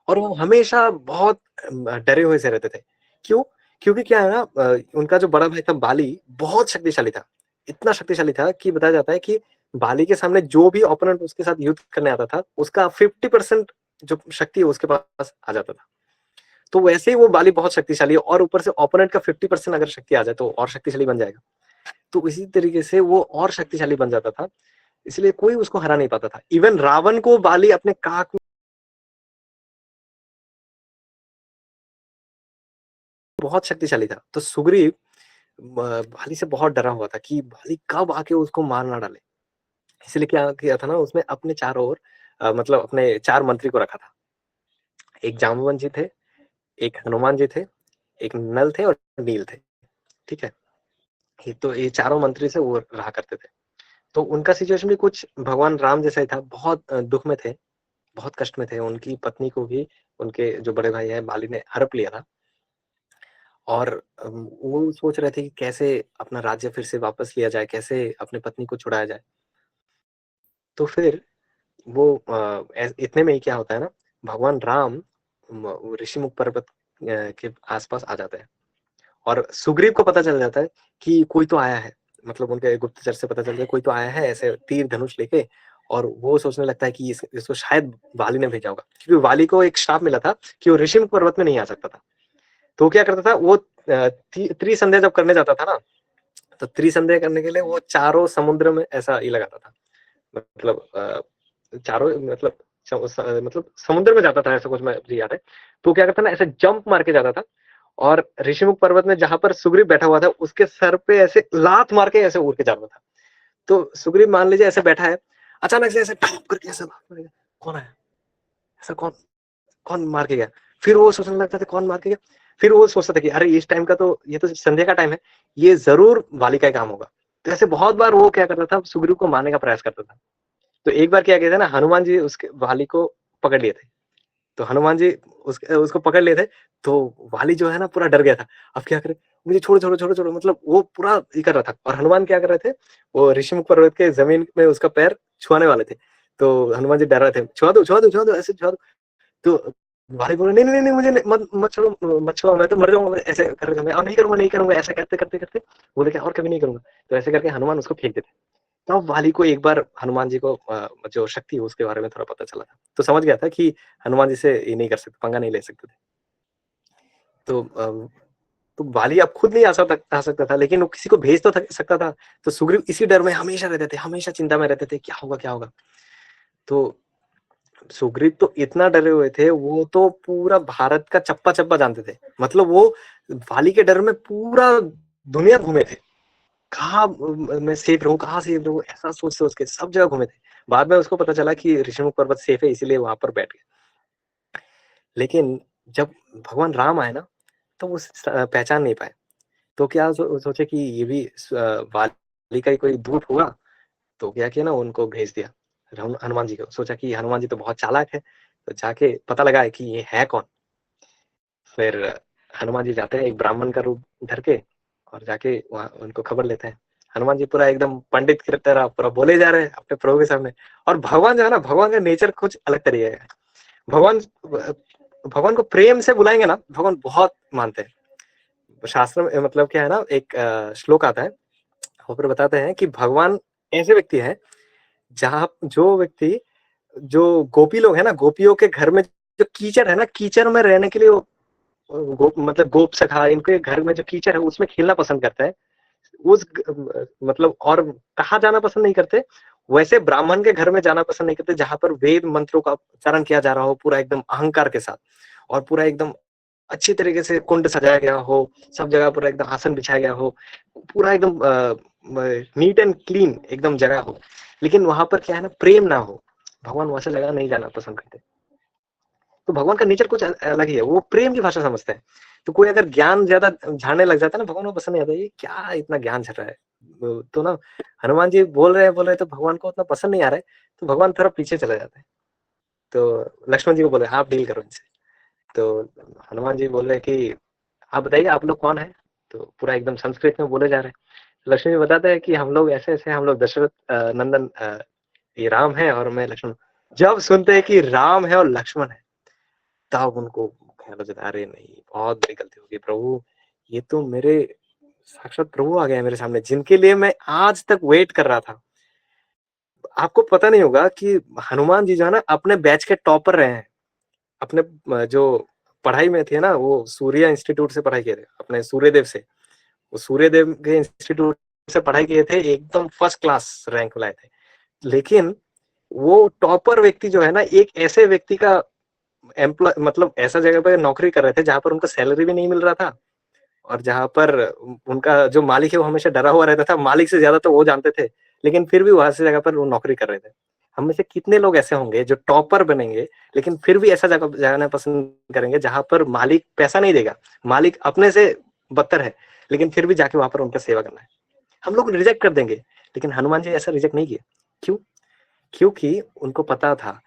और वो हमेशा बहुत डरे हुए से रहते थे। क्यों? क्योंकि क्या है ना, उनका जो बड़ा भाई था बाली बहुत शक्तिशाली था, इतना शक्तिशाली था कि बताया जाता है कि बाली के सामने जो भी ओपोनेंट उसके साथ युद्ध करने आता था, उसका 50% जो शक्ति है उसके पास आ जाता था। तो वैसे ही वो बाली बहुत शक्तिशाली है, और ऊपर से ओपोनेंट का 50% अगर शक्ति आ जाए तो और शक्तिशाली बन जाएगा। तो इसी तरीके से वो और शक्तिशाली बन जाता था, इसलिए कोई उसको हरा नहीं पाता था। इवन रावण को बाली अपने काक में बहुत शक्तिशाली था। तो सुग्रीव बाली से बहुत डरा हुआ था कि बाली कब आके उसको मार ना डाले, इसलिए क्या किया था ना, उसने अपने चारों ओर मतलब अपने 4 मंत्री को रखा था। एक जाम्बवन जी थे, एक हनुमान जी थे, एक नल थे और नील थे, ठीक है। तो ये चारों मंत्री से वो रहा करते थे। तो उनका सिचुएशन भी कुछ भगवान राम जैसा ही था, बहुत दुख में थे, बहुत कष्ट में थे। उनकी पत्नी को भी उनके जो बड़े भाई है बाली ने हड़प लिया था, और वो सोच रहे थे कि कैसे अपना राज्य फिर से वापस लिया जाए, कैसे अपनी पत्नी को छुड़ाया जाए। तो फिर वो इतने में ही क्या होता है ना, भगवान राम ऋषिमुख पर्वत के आसपास आ जाते हैं, और सुग्रीव को पता चल जाता है कि कोई तो आया है, मतलब उनके गुप्तचर से पता चलता है कोई तो आया है ऐसे तीर धनुष लेके, और वो सोचने लगता है कि इसको शायद वाली ने भेजा होगा, क्योंकि वाली को एक श्राप मिला था कि वो ऋषिमुख पर्वत में नहीं आ सकता था। तो क्या करता था वो, त्रिसंध्या जब करने जाता था ना, तो त्रिसंध्या करने के लिए वो चारों समुद्र में ऐसा ही लगाता था, मतलब चारों मतलब समुद्र में जाता था, ऐसा कुछ मुझे याद है। तो क्या करता ना, ऐसे जंप मार के जाता था, और ऋषिमुख पर्वत में जहां पर सुग्रीव बैठा हुआ था उसके सर पे ऐसे लात मार के ऐसे उड़ के जाता था। तो सुग्रीव मान लीजिए ऐसे बैठा है, अचानक से ऐसे टॉप करके ऐसे कौन आया, ऐसा कौन कौन मार के गया। फिर वो सोचने लगता था कौन मार के गया। फिर वो सोचता था कि अरे इस टाइम का तो, ये तो संध्या का टाइम है, ये जरूर वाली का काम होगा। तो ऐसे बहुत बार वो क्या करता था, सुग्रीव को मारने का प्रयास करता था। तो एक बार क्या किया था ना, हनुमान जी उसके वाली को पकड़ लिए थे। तो हनुमान जी उसको पकड़ लिए थे। तो वाली जो है ना पूरा डर गया था, अब क्या करे, मुझे छोड़ो छोड़ो छोड़ो छोड़ो, मतलब वो पूरा ये कर रहा था। और हनुमान क्या कर रहे थे, वो ऋषिमुख पर्वत के जमीन में उसका पैर छुआने वाले थे। तो हनुमान जी डर रहे थे, छुआ दो छुआ दो छुआ दो, ऐसे छुआ दो। तो भाई बोले नहीं नहीं नहीं, मुझे मत मत छोड़ो, मत छुआओ, मैं तो मर जाऊंगा ऐसे करके, मैं और नहीं करूंगा नहीं करूंगा, ऐसा करते करते करते बोले क्या और कभी नहीं करूंगा। तो ऐसे करके हनुमान उसको फेंक देते। तो वाली को एक बार हनुमान जी को जो शक्ति है उसके बारे में थोड़ा पता चला था, तो समझ गया था कि हनुमान जी से ये नहीं कर सकते, पंगा नहीं ले सकते थे। तो तो वाली अब खुद नहीं आ सकता था, लेकिन वो किसी को भेज तो सकता था। तो सुग्रीव इसी डर में हमेशा रहते थे, हमेशा चिंता में रहते थे, क्या होगा क्या होगा। तो सुग्रीव तो इतना डरे हुए थे, वो तो पूरा भारत का चप्पा चप्पा जानते थे, मतलब वो वाली के डर में पूरा दुनिया घूमे थे, कहाँ मैं सेफ रहूं, कहाँ सेफ रहूं, ऐसा सोच सोच के सब जगह घूमे थे। बाद में उसको पता चला कि ऋषिमुख पर्वत सेफ है, इसीलिए वहां पर बैठ गए। लेकिन जब भगवान राम आए ना, तो वो पहचान नहीं पाए। तो क्या सोचे कि ये भी वाली का ही कोई दूत होगा। तो क्या किया ना, उनको भेज दिया हनुमान जी को। सोचा कि हनुमान जी तो बहुत चालाक है, तो जाके पता लगाए कि ये है कौन। फिर हनुमान जी जाते हैं एक ब्राह्मण का रूप धर के, और जाके वहां उनको खबर लेते हैं। हनुमान जी पूरा एकदम पंडित की तरह पूरा बोले जा रहे हैं अपने प्रभु के सामने। और भगवान जो है ना, भगवान का नेचर कुछ अलग तरीके का है। भगवान भगवान को प्रेम से बुलाएंगे ना, भगवान बहुत मानते हैं। शास्त्र में मतलब क्या है ना, एक श्लोक आता है, वहां पर बताते हैं कि भगवान ऐसे व्यक्ति है जहाँ जो व्यक्ति, जो गोपी लोग है ना, गोपियों के घर में जो कीचड़ है ना, कीचड़ में रहने के लिए वो मतलब गोप सखा, इनके घर में जो कीचड़ है उसमें खेलना पसंद करता है। मतलब और कहाँ जाना पसंद नहीं करते, वैसे ब्राह्मण के घर में जाना पसंद नहीं करते जहां पर वेद मंत्रों का उच्चारण किया जा रहा हो पूरा एकदम अहंकार के साथ, और पूरा एकदम अच्छी तरीके से कुंड सजाया गया हो, सब जगह पूरा एकदम आसन बिछाया गया हो, पूरा एकदम नीट एंड क्लीन एकदम जगह हो। लेकिन वहां पर क्या है ना, प्रेम ना हो, भगवान वैसे जगह नहीं जाना पसंद करते। तो भगवान का नेचर कुछ अलग ही है, वो प्रेम की भाषा समझते हैं। तो कोई अगर ज्ञान ज्यादा झाड़ने लग जाता है ना, भगवान को पसंद नहीं आता, ये क्या इतना ज्ञान झड़ रहा है। तो ना हनुमान जी बोल रहे हैं तो भगवान को उतना पसंद नहीं आ रहा है, तो भगवान थोड़ा पीछे चले जाते हैं। तो लक्ष्मण जी को बोले आप डील करो इनसे। तो हनुमान जी बोल रहे कि आप बताइए आप लोग कौन है। तो पूरा एकदम संस्कृत में बोले जा रहे हैं। लक्ष्मण जी बताते हैं कि हम लोग ऐसे ऐसे, हम लोग दशरथ नंदन ये राम है और मैं लक्ष्मण। जब सुनते हैं कि राम है और लक्ष्मण है, तब उनको ख्याल हो जाता है, अरे नहीं बहुत बड़ी गलती होगी प्रभु, ये तो मेरे साक्षात प्रभु आ गए हैं मेरे सामने, जिनके लिए मैं आज तक वेट कर रहा था। आपको पता नहीं होगा कि हनुमान जी जो है ना, अपने बैच के टॉपर रहे हैं। अपने जो पढ़ाई में थे ना, वो सूर्य इंस्टीट्यूट से पढ़ाई किए थे, अपने सूर्यदेव से। वो सूर्यदेव के इंस्टीट्यूट से पढ़ाई किए थे, एकदम फर्स्ट क्लास रैंक लाए थे। लेकिन वो टॉपर व्यक्ति जो है ना, एक ऐसे व्यक्ति का एम्प्लॉय, मतलब ऐसा जगह पर नौकरी कर रहे थे जहां पर उनको सैलरी भी नहीं मिल रहा था, और जहां पर उनका जो मालिक है वो हमेशा डरा हुआ रहता था, मालिक से ज्यादा तो वो जानते थे। लेकिन फिर भी वहां से जगह पर वो नौकरी कर रहे थे। हम में से कितने लोग ऐसे होंगे जो टॉपर बनेंगे, लेकिन फिर भी ऐसा जगह जाना पसंद करेंगे जहां पर मालिक पैसा नहीं देगा, मालिक अपने से बदतर है, लेकिन फिर भी जाके वहां पर उनका सेवा करना है। हम लोग रिजेक्ट कर देंगे। लेकिन हनुमान जी ऐसा रिजेक्ट नहीं किए। क्यों? क्योंकि उनको पता था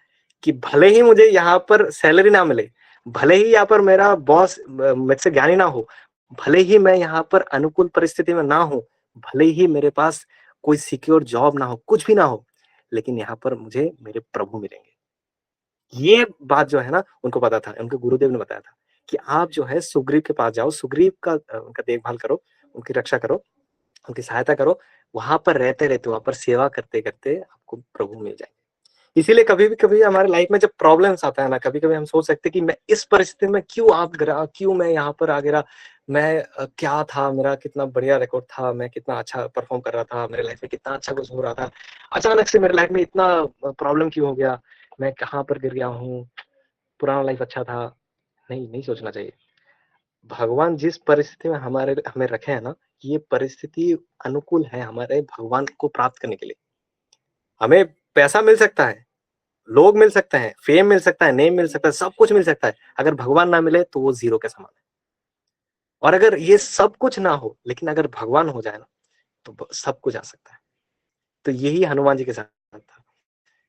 कि भले ही मुझे यहाँ पर सैलरी ना मिले, भले ही यहाँ पर मेरा बॉस मुझसे ज्ञानी ना हो, भले ही मैं यहाँ पर अनुकूल परिस्थिति में ना हो, भले ही मेरे पास कोई सिक्योर जॉब ना हो, कुछ भी ना हो, लेकिन यहाँ पर मुझे मेरे प्रभु मिलेंगे। ये बात जो है ना, उनको पता था, उनके गुरुदेव ने बताया था कि आप जो है सुग्रीव के पास जाओ, सुग्रीव का उनका देखभाल करो, उनकी रक्षा करो, उनकी सहायता करो। वहां पर रहते रहते, वहां पर सेवा करते करते आपको प्रभु मिल जाएंगे। इसीलिए कभी भी कभी हमारे लाइफ में जब प्रॉब्लम्स आता है ना, कभी कभी हम सोच सकते हैं कि मैं इस परिस्थिति में क्यों आ गिरा, क्यों मैं यहाँ पर आ गिरा, मैं क्या था, मेरा कितना बढ़िया रिकॉर्ड था, मैं कितना अच्छा परफॉर्म कर रहा था, मेरे लाइफ में कितना अच्छा कुछ हो रहा था, अचानक से मेरे लाइफ में इतना प्रॉब्लम क्यों हो गया, मैं कहाँ पर गिर गया हूँ, पुराना लाइफ अच्छा था। नहीं, नहीं सोचना चाहिए। भगवान जिस परिस्थिति में हमें रखे हैं ना, ये परिस्थिति अनुकूल है हमारे भगवान को प्राप्त करने के लिए। हमें पैसा मिल सकता है, लोग मिल सकते हैं, फेम मिल सकता है, नेम मिल सकता है, सब कुछ मिल सकता है। अगर भगवान ना मिले तो वो जीरो के समान है। और अगर ये सब कुछ ना हो, लेकिन अगर भगवान हो जाए ना, तो सब कुछ आ सकता है। तो यही हनुमान जी के साथ था।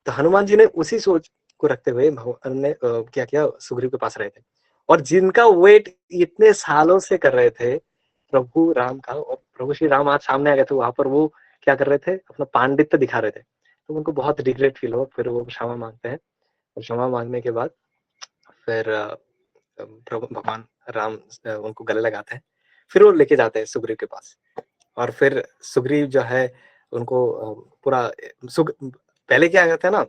तो हनुमान जी ने उसी सोच को रखते हुए भगवान ने क्या किया, सुग्रीव के पास रहे थे। और जिनका वेट इतने सालों से कर रहे थे प्रभु राम का, और प्रभु श्री राम आज सामने आ गए थे, वहां पर वो क्या कर रहे थे, अपना पांडित्य दिखा रहे थे। तो उनको बहुत रिग्रेट फील हुआ। फिर वो क्षमा मांगते हैं, और क्षमा मांगने के बाद फिर प्रभु भगवान राम उनको गले लगाते हैं। फिर वो लेके जाते हैं सुग्रीव के पास। और फिर सुग्रीव जो है उनको पूरा पहले क्या कहते हैं ना,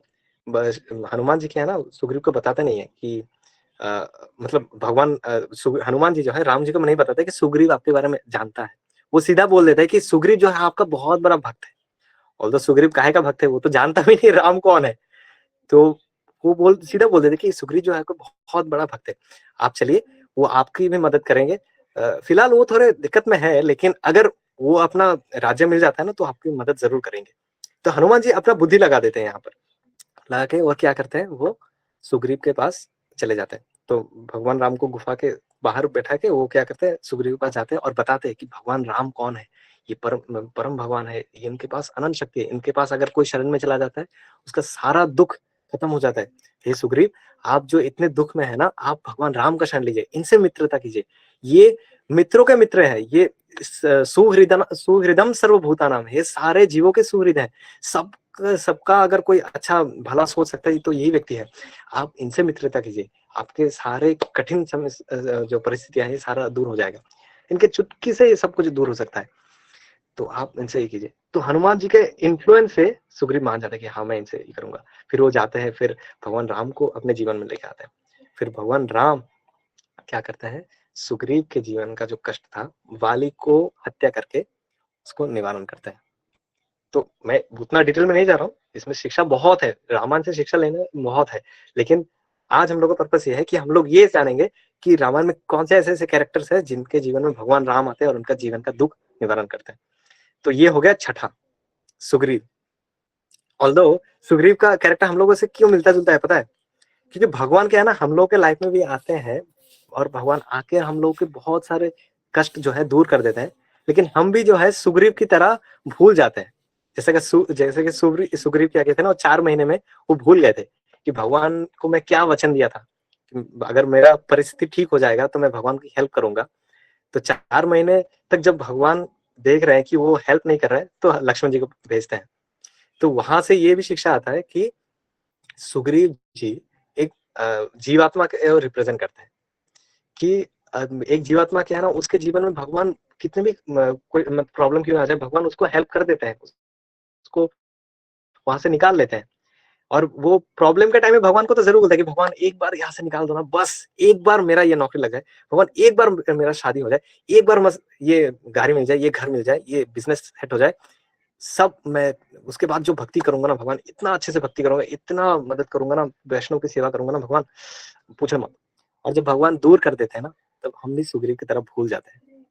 हनुमान जी क्या है ना, सुग्रीव को बताते नहीं है कि मतलब भगवान हनुमान जी जो है राम जी को नहीं बताते कि सुग्रीव आपके बारे में जानता है। वो सीधा बोल देते हैं कि सुग्रीव जो है आपका बहुत बड़ा भक्त है। और तो सुग्रीव काहे का भक्त है, वो तो जानता भी नहीं राम कौन है। तो वो सीधा बोल देते कि सुग्रीव जो है आपका बहुत बड़ा भक्त है, आप चलिए, वो आपकी भी मदद करेंगे। फिलहाल वो थोड़े दिक्कत में है, लेकिन अगर वो अपना राज्य मिल जाता है ना, तो आपकी मदद जरूर करेंगे। तो हनुमान जी अपना बुद्धि लगा देते हैं यहाँ पर, लगा के और क्या करते हैं, वो सुग्रीव के पास चले जाते हैं। तो भगवान राम को गुफा के बाहर बैठा के वो क्या करते हैं, सुग्रीव के पास जाते हैं और बताते हैं कि भगवान राम कौन है, ये परम परम भगवान है, ये इनके पास अनंत शक्ति है, इनके पास अगर कोई शरण में चला जाता है उसका सारा दुख खत्म हो जाता है। हे सुग्रीव, आप जो इतने दुख में है ना, आप भगवान राम का शरण लीजिए, इनसे मित्रता कीजिए। ये मित्रों के मित्र हैं, ये सुहृदम सर्वभूतानाम, ये सारे जीवों के सुहृद हैं। सबका अगर कोई अच्छा भला सोच सकता है तो यही व्यक्ति है। आप इनसे मित्रता कीजिए, आपके सारे कठिन समय जो परिस्थितियां हैं सारा दूर हो जाएगा। इनके चुटकी से ये सब कुछ दूर हो सकता है, तो आप इनसे ही कीजिए। तो हनुमान जी के इन्फ्लुएंस से सुग्रीव मान जाते हैं कि हाँ मैं इनसे ही करूंगा। फिर वो जाते हैं, फिर भगवान राम को अपने जीवन में लेके आते हैं। फिर भगवान राम क्या करते हैं, सुग्रीव के जीवन का जो कष्ट था, वाली को हत्या करके उसको निवारण करते हैं। तो मैं उतना डिटेल में नहीं जा रहा हूँ, इसमें शिक्षा बहुत है, रामायण से शिक्षा लेने बहुत है, लेकिन आज हम लोग का पर्पस ये है कि हम लोग ये जानेंगे कि रामायण में कौन से ऐसे ऐसे कैरेक्टर्स हैं जिनके जीवन में भगवान राम आते हैं और उनका जीवन का दुख निवारण करते हैं। तो ये हो गया छठा, सुग्रीव। ऑल्दो सुग्रीव का कैरेक्टर हम लोगों से क्यों मिलता जुलता है पता है? क्योंकि भगवान क्या है ना, हम लोग के लाइफ में भी आते हैं और भगवान आके हम लोग के बहुत सारे कष्ट जो है दूर कर देते हैं, लेकिन हम भी जो है सुग्रीव की तरह भूल जाते हैं। जैसे कि सुग्रीव क्या कहते हैं ना, वो 4 महीने में वो भूल गए थे कि भगवान को मैं क्या वचन दिया था कि अगर मेरा परिस्थिति ठीक हो जाएगा तो मैं भगवान की हेल्प करूंगा। तो 4 महीने तक जब भगवान देख रहे हैं कि वो हेल्प नहीं कर रहे हैं, तो लक्ष्मण जी को भेजते हैं। तो वहां से ये भी शिक्षा आता है कि सुग्रीव जी एक जीवात्मा के रिप्रेजेंट करते हैं कि एक जीवात्मा क्या है ना, उसके जीवन में भगवान कितने भी कोई प्रॉब्लम क्यों आ जाए, भगवान उसको हेल्प कर देते हैं, उसको वहां से निकाल लेते हैं। और वो प्रॉब्लम के टाइम में भगवान को तो जरूर बोलता है कि भगवान एक बार यहाँ से निकाल दो ना, बस एक बार मेरा ये नौकरी लग जाए, भगवान एक बार मेरा शादी हो जाए, एक बार ये गाड़ी मिल जाए, ये घर मिल जाए, ये बिजनेस सेट हो जाए, सब मैं उसके बाद जो भक्ति करूंगा ना भगवान, इतना अच्छे से भक्ति करूंगा, इतना मदद करूंगा ना, वैष्णव की सेवा करूंगा ना भगवान, पूछो मत। और जब भगवान दूर कर देते हैं ना, तब हम भी सुग्रीव की तरफ भूल जाते हैं।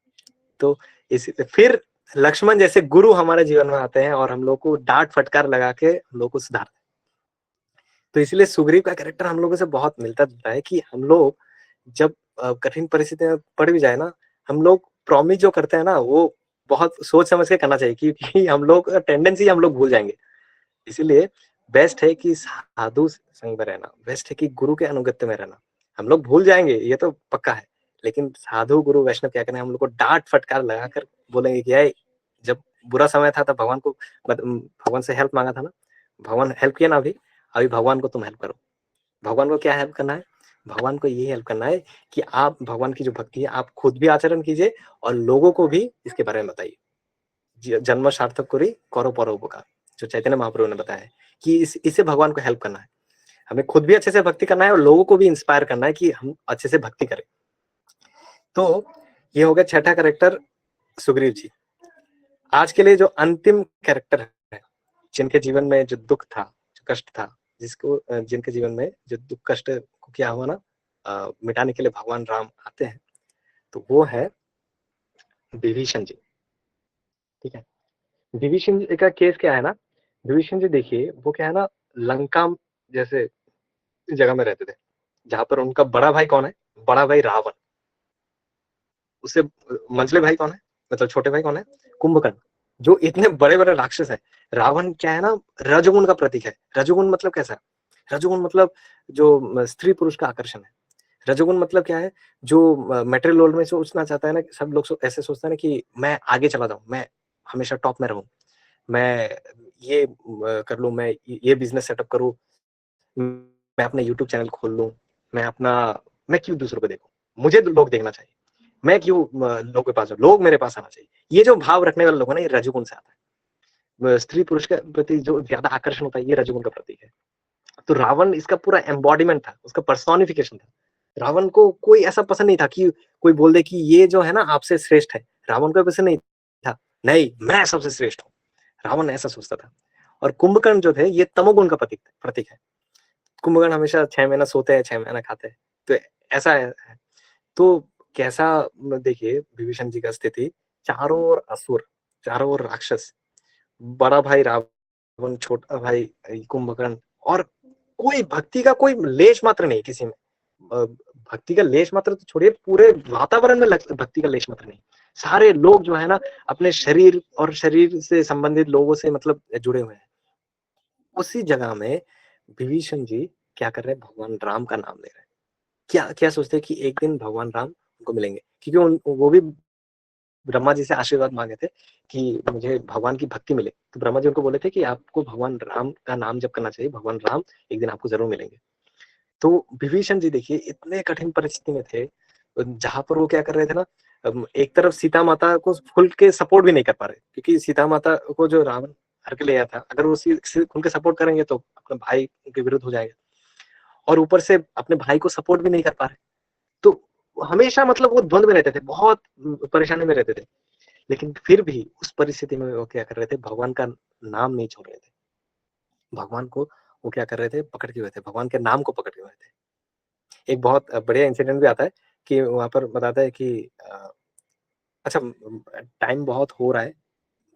तो इसी फिर लक्ष्मण जैसे गुरु हमारे जीवन में आते हैं और हम लोग को डांट फटकार लगा के हम लोग को सुधारते हैं। तो इसलिए सुग्रीव का कैरेक्टर हम लोगों से बहुत मिलता जुलता है कि हम लोग जब कठिन परिस्थिति में पड़ भी जाए ना, हम लोग प्रॉमिस जो करते हैं ना, वो बहुत सोच समझ के करना चाहिए, क्योंकि हम लोग टेंडेंसी हम लोग भूल जाएंगे। इसीलिए बेस्ट है कि साधु संग में रहना, बेस्ट है कि गुरु के अनुगत्य में रहना। हम लोग भूल जाएंगे, ये तो पक्का है, लेकिन साधु गुरु वैष्णव क्या करें, हम लोग को डांट फटकार लगाकर बोलेंगे कि यार जब बुरा समय था तब भगवान से हेल्प मांगा था ना, भगवान हेल्प किया ना, अभी भगवान को तुम हेल्प करो। भगवान को क्या हेल्प करना है? भगवान को ये हेल्प करना है कि आप भगवान की जो भक्ति है आप खुद भी आचरण कीजिए और लोगों को भी इसके बारे में बताइए। जन्म सार्थक करी करो परो उपकार, जो चैतन्य महाप्रभु ने बताया है कि इससे भगवान को हेल्प करना है। हमें खुद भी अच्छे से भक्ति करना है और लोगों को भी इंस्पायर करना है कि हम अच्छे से भक्ति करें। तो ये हो गया छठा कैरेक्टर सुग्रीव जी। आज के लिए जो अंतिम कैरेक्टर है, जिनके जीवन में जो दुख था, जो कष्ट था, जिनके जीवन में जो दुख कष्ट को क्या हुआ ना, मिटाने के लिए भगवान राम आते हैं, तो वो है विभीषण जी। ठीक है, विभीषण जी का केस क्या है ना, विभीषण जी देखिए वो क्या है ना, लंका जैसे जगह में रहते थे, जहां पर उनका बड़ा भाई कौन है, बड़ा भाई रावण, उससे मंझले भाई कौन है, मतलब छोटे भाई कौन है, कुंभकर्ण, जो इतने बड़े बड़े राक्षस है। रावण क्या है ना, रजोगुण का प्रतीक है। रजोगुण मतलब कैसा है? रजोगुण मतलब जो स्त्री पुरुष का आकर्षण है। रजोगुण मतलब क्या है, जो मेटेरियल वर्ल्ड में सोचना चाहता है ना, सब लोग ऐसे सोचते हैं ना कि मैं आगे चला जाऊं, मैं हमेशा टॉप में रहूं, मैं ये कर लूं, मैं ये बिजनेस सेटअप करूं, मैं अपना यूट्यूब चैनल खोल लूं, मैं क्यों दूसरों को देखूं, मुझे लोग देखना चाहिए, मैं क्यों लोगों के पास जाऊं, लोग मेरे पास आना चाहिए। ये जो भाव रखने वाले लोग हैं ना, ये रजोगुण से आता है। स्त्री पुरुष के प्रति जो ज्यादा आकर्षण होता है, ये रजोगुण का प्रतीक है। तो रावण इसका पूरा एम्बॉडीमेंट था, उसका पर्सोनिफिकेशन था। रावण को कोई ऐसा पसंद नहीं था कि कोई बोल दे कि ये जो है ना आपसे श्रेष्ठ है। रावण को पसंद नहीं था, नहीं मैं सबसे श्रेष्ठ हूँ, रावण ऐसा सोचता था। और कुंभकर्ण जो थे, ये तमोगुण का प्रतीक है। कुंभकर्ण हमेशा 6 महीना सोते हैं, 6 महीना खाते हैं, तो ऐसा है। तो कैसा देखिए विभीषण जी का स्थिति, चारों ओर असुर, चारों ओर राक्षस, बड़ा भाई रावण, छोटा भाई कुंभकर्ण, और कोई भक्ति का कोई लेश मात्र नहीं किसी में। भक्ति का लेश मात्र तो छोड़िए, पूरे वातावरण में भक्ति का लेश मात्र नहीं। सारे लोग जो है ना अपने शरीर और शरीर से संबंधित लोगों से मतलब जुड़े हुए हैं। उसी जगह में विभीषण जी क्या कर रहे हैं, भगवान राम का नाम ले रहे हैं। क्या क्या सोचते हैं कि एक दिन भगवान राम उनको मिलेंगे। क्योंकि वो भी ब्रह्मा जी से आशीर्वाद मांगे थे कि मुझे भगवान की भक्ति मिले। तो ब्रह्मा जी उनको बोले थे कि आपको भगवान राम का नाम जप करना चाहिए, भगवान राम एक दिन आपको जरूर मिलेंगे। तो विभीषण जी देखिए इतने कठिन परिस्थिति में थे, जहां पर वो क्या कर रहे थे ना, एक तरफ सीता माता को खुल के सपोर्ट भी नहीं कर पा रहे, क्योंकि सीता माता को जो रावण हर के ले आया था, अगर वो खुल के सपोर्ट करेंगे तो अपने भाई के विरुद्ध हो जाएंगे, और ऊपर से अपने भाई को सपोर्ट भी नहीं कर पा रहे। तो हमेशा मतलब वो द्वंद में रहते थे, बहुत परेशानी में रहते थे। लेकिन फिर भी उस परिस्थिति में वो क्या कर रहे थे, भगवान का नाम नहीं छोड़ रहे थे। भगवान को वो क्या कर रहे थे, पकड़ के हुए थे, भगवान के नाम को पकड़े हुए थे। एक बहुत बढ़िया इंसिडेंट भी आता है कि वहां पर बताता है कि अच्छा, टाइम बहुत हो रहा है,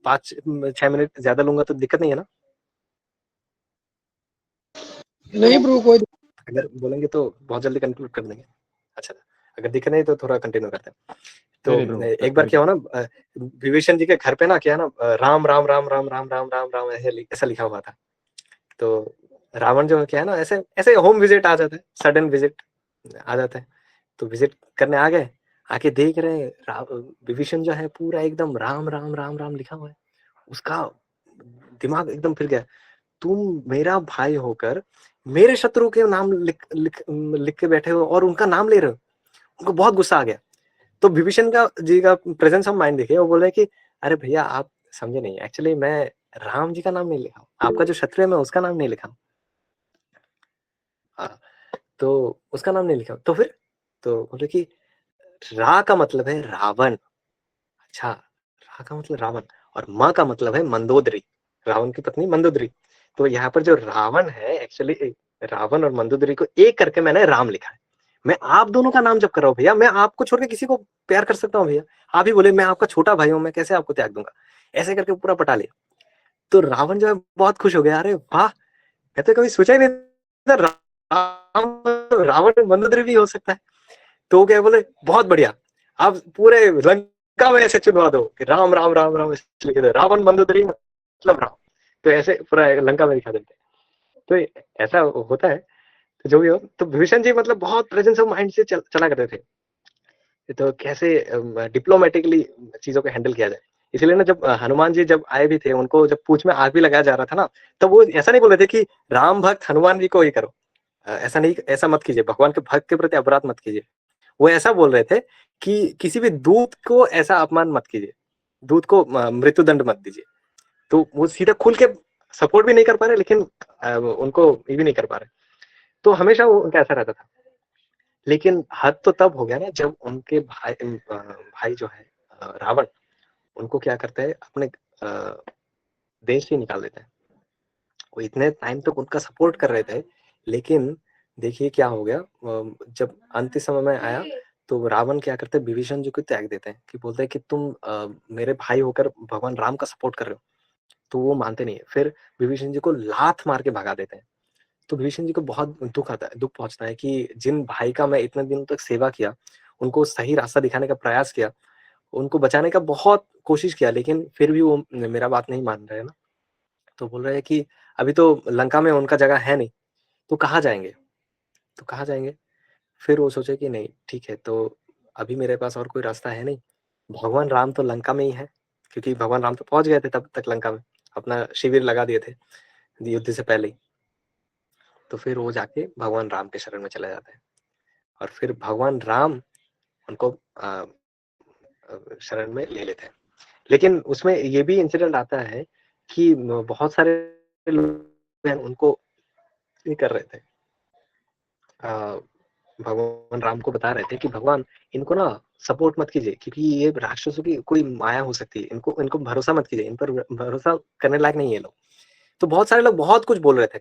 5-6 मिनट ज्यादा लूंगा तो दिक्कत नहीं है ना? नहीं ब्रो, कोई अगर बोलेंगे तो बहुत जल्दी कंक्लूड कर देंगे। अच्छा, अगर दिक्कत नहीं तो थोड़ा कंटिन्यू करते हैं। तो नहीं, नहीं, एक बार क्या हो ना, विभीषण जी के घर पे ना क्या है ना, राम राम राम राम राम राम राम राम ऐसा लिखा हुआ था। तो रावण जो क्या है ना, ऐसे ऐसे होम विजिट आ जाता है, सडन विजिट आ जाता है। तो विजिट करने आ गए, आके देख रहे हैं विभीषण जो है पूरा एकदम राम राम राम राम लिखा हुआ है। उसका दिमाग एकदम फिर गया, तुम मेरा भाई होकर मेरे शत्रु के नाम लिख लिख लिख के बैठे हो और उनका नाम ले रहे हो। उनको बहुत गुस्सा आ गया। तो विभीषण का जी का प्रेजेंस ऑफ माइंड देखिए, वो बोल रहे कि अरे भैया आप समझे नहीं, एक्चुअली मैं राम जी का नाम नहीं लिखा हूँ, आपका जो शत्रु है मैं उसका नाम नहीं लिखा हूँ। तो उसका नाम नहीं लिखा, तो फिर तो बोले कि रा का मतलब है रावण। अच्छा, रा का मतलब रावण, और माँ का मतलब है मंदोदरी, रावण की पत्नी मंदोदरी। तो यहाँ पर जो रावण है, एक्चुअली रावण और मंदोदरी को एक करके मैंने राम लिखा है। मैं आप दोनों का नाम जब कर रहा हूँ भैया, मैं आपको छोड़ के किसी को प्यार कर सकता हूँ भैया? आप ही बोले मैं आपका छोटा भाई हूँ, मैं कैसे आपको त्याग दूंगा? ऐसे करके पूरा पटा लिया। तो रावण जो है बहुत खुश हो गया, अरे वाह, मैं तो कभी सोचा ही नहीं था रावण मंदोदरी भी हो सकता है। तो क्या बोले, बहुत बढ़िया, आप पूरे लंका में ऐसे चुनवा दो कि राम राम राम राम ऐसे लिख दो, रावण मंदोदरी मतलब राम। तो ऐसे पूरा लंका में दिखा देते। तो ऐसा होता है। तो जो भी हो, तो विभीषण जी मतलब बहुत प्रेजेंस ऑफ माइंड से चला करते थे। तो कैसे डिप्लोमेटिकली चीजों को हैंडल किया जाए। इसलिए ना, जब हनुमान जी जब आए भी थे, उनको जब पूछ में आग भी लगाया जा रहा था ना, तो वो ऐसा नहीं बोल रहे थे कि राम भक्त हनुमान जी को ही करो, ऐसा नहीं, ऐसा मत कीजिए, भगवान के भक्त के प्रति अपराध मत कीजिए। वो ऐसा बोल रहे थे कि किसी भी दूत को ऐसा अपमान मत कीजिए, दूत को मृत्यु दंड मत दीजिए। तो वो सीधा खुल के सपोर्ट भी नहीं कर पा रहे, लेकिन उनको ये भी नहीं कर पा रहे। तो हमेशा वो उनका ऐसा रहता था। लेकिन हद तो तब हो गया ना, जब उनके भाई जो है रावण, उनको क्या करते हैं, अपने देश से निकाल देते हैं। वो इतने टाइम तक उनका सपोर्ट कर रहे थे, लेकिन देखिए क्या हो गया, जब अंतिम समय में आया तो रावण क्या करते हैं, विभीषण जी को त्याग देते हैं, कि बोलते हैं कि तुम मेरे भाई होकर भगवान राम का सपोर्ट कर रहे हो। तो वो मानते नहीं है, फिर विभीषण जी को लात मार के भगा देते हैं। तो विभीषण जी को बहुत दुख आता है, दुख पहुंचता है कि जिन भाई का मैं इतने दिनों तक सेवा किया, उनको सही रास्ता दिखाने का प्रयास किया, उनको बचाने का बहुत कोशिश किया, लेकिन फिर भी वो मेरा बात नहीं मान रहे हैं ना। तो बोल रहे हैं कि अभी तो लंका में उनका जगह है नहीं, तो कहाँ जाएंगे, तो कहाँ जाएंगे? फिर वो सोचे कि नहीं ठीक है, तो अभी मेरे पास और कोई रास्ता है नहीं, भगवान राम तो लंका में ही है, क्योंकि भगवान राम तो पहुंच गए थे तब तक लंका में, अपना शिविर लगा दिए थे युद्ध से पहले ही। तो फिर वो जाके भगवान राम के शरण में चले जाते हैं, और फिर भगवान राम उनको शरण में ले लेते हैं। लेकिन उसमें ये भी इंसिडेंट आता है कि बहुत सारे लोग हैं, उनको ये कर रहे थे, भगवान राम को बता रहे थे कि भगवान इनको ना सपोर्ट मत कीजिए, क्योंकि ये राक्षसों की कोई माया हो सकती है, इनको इनको भरोसा मत कीजिए, इन पर भरोसा करने लायक नहीं है लोग। तो बहुत सारे लोग बहुत कुछ बोल रहे थे,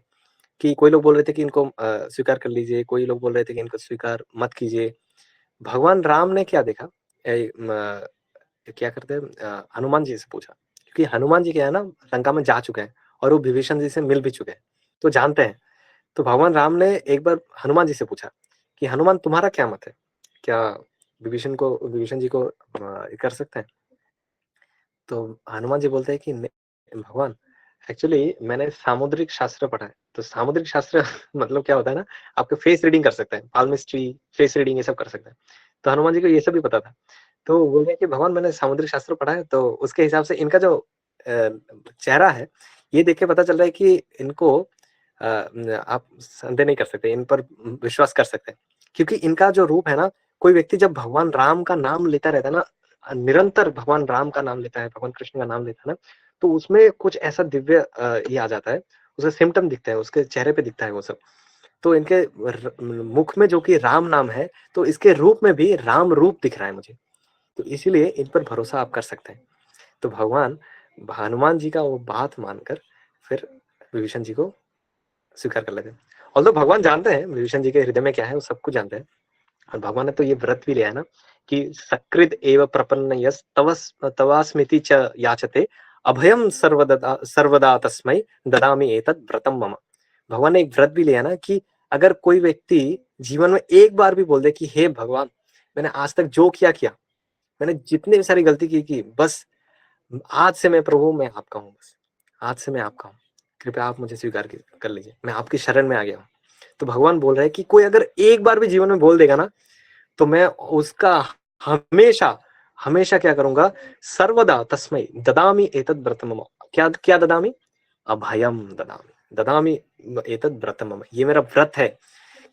कि कोई लोग बोल रहे थे कि इनको स्वीकार कर लीजिए, कोई लोग बोल रहे थे कि इनको स्वीकार मत कीजिए। भगवान राम ने क्या देखा, क्या करते हैं, हनुमान जी से पूछा, क्योंकि हनुमान जी क्या है ना, लंका में जा चुके हैं और वो विभीषण जी से मिल भी चुके हैं, तो जानते हैं। तो भगवान राम ने एक बार हनुमान जी से पूछा कि हनुमान तुम्हारा क्या मत है, क्या विभीषण जी को कर सकते हैं? तो हनुमान जी बोलते हैं कि भगवान, एक्चुअली मैंने सामुद्रिक शास्त्र पढ़ा है। तो सामुद्रिक शास्त्र मतलब क्या होता है ना, आपके फेस रीडिंग कर सकते हैं, पाल्मिस्ट्री, फेस रीडिंग, ये सब कर सकते हैं। तो हनुमान जी को ये सब भी पता था। तो वो बोल रहे हैं कि भगवान मैंने सामुद्रिक शास्त्र पढ़ा है, तो उसके हिसाब से इनका जो चेहरा है ये देख के पता चल रहा है कि इनको आप संदेह नहीं कर सकते, इन पर विश्वास कर सकते हैं, क्योंकि इनका जो रूप है ना, कोई व्यक्ति जब भगवान राम का नाम लेता रहता है ना, निरंतर भगवान राम का नाम लेता है, भगवान कृष्ण का नाम लेता है ना, तो उसमें कुछ ऐसा दिव्य ये आ जाता है, उसका सिम्टम दिखता है, उसके चेहरे पे दिखता है वो सब। तो इनके मुख में जो कि राम नाम है, तो इसके रूप में भी राम रूप दिख रहा है मुझे, तो इसीलिए इन पर भरोसा आप कर सकते हैं। तो भगवान हनुमान जी का वो बात मानकर फिर विभीषण जी को स्वीकार कर लेते हैं। और भगवान जानते हैं विभीषण जी के हृदय में क्या है, वो सब कुछ जानते हैं। और भगवान ने तो ये व्रत भी लिया है ना कि सकृत एव प्रपन्न यस तवास्मिति च याचते अभयम सर्वदा तस्मै ददामि एतत् व्रतम मम। भगवान ने एक व्रत भी लिया ना कि अगर कोई व्यक्ति जीवन में एक बार भी बोल दे कि हे भगवान, मैंने आज तक जो किया किया, मैंने जितनी सारी गलती की, बस आज से मैं प्रभु मैं आपका हूँ, बस आज से मैं आपका हूँ, कृपया आप मुझे स्वीकार कर लीजिए, मैं आपकी शरण में आ गया हूँ। तो भगवान बोल रहे हैं कि कोई अगर एक बार भी जीवन में बोल देगा ना, तो मैं उसका हमेशा हमेशा क्या करूंगा, सर्वदा तस्मै ददामि एतद् व्रतम मम। क्या क्या ददामि? अभयम ददामि एतद् व्रतम मम। ये मेरा व्रत है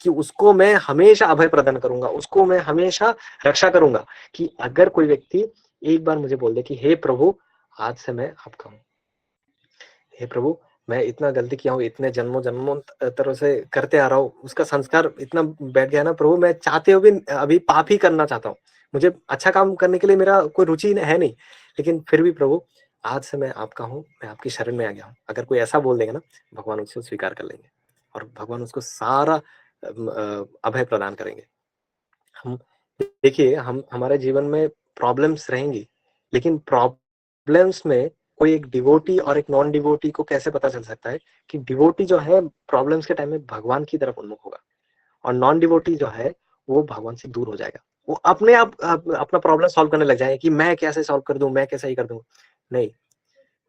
कि उसको मैं हमेशा अभय प्रदान करूंगा, उसको मैं हमेशा रक्षा करूंगा। कि अगर कोई व्यक्ति एक बार मुझे बोल दे कि हे प्रभु, आज से मैं आपका हूँ, हे प्रभु मैं इतना गलती किया हूँ, इतने जन्मों जन्मों तरह से करते आ रहा हूँ, उसका संस्कार इतना बैठ गया ना प्रभु, मैं चाहते हुए भी अभी पाप ही करना चाहता हूँ, मुझे अच्छा काम करने के लिए मेरा कोई रुचि है नहीं, लेकिन फिर भी प्रभु आज से मैं आपका हूँ, मैं आपकी शरण में आ गया हूँ। अगर कोई ऐसा बोल देगा ना, भगवान उसको स्वीकार कर लेंगे और भगवान उसको सारा अभय प्रदान करेंगे। हम देखिए, हम हमारे जीवन में प्रॉब्लम्स रहेंगी, लेकिन प्रॉब्लम्स में कोई एक डिवोटी और एक नॉन डिवोटी को कैसे पता चल सकता है कि डिवोटी जो है प्रॉब्लम्स के टाइम में भगवान की तरफ उन्मुख होगा और नॉन डिवोटी जो है वो भगवान से दूर हो जाएगा। वो अपने आप अपना प्रॉब्लम सॉल्व करने लग जाएगा कि मैं कैसे सॉल्व कर दूं, मैं कैसे ही कर दूं। नहीं,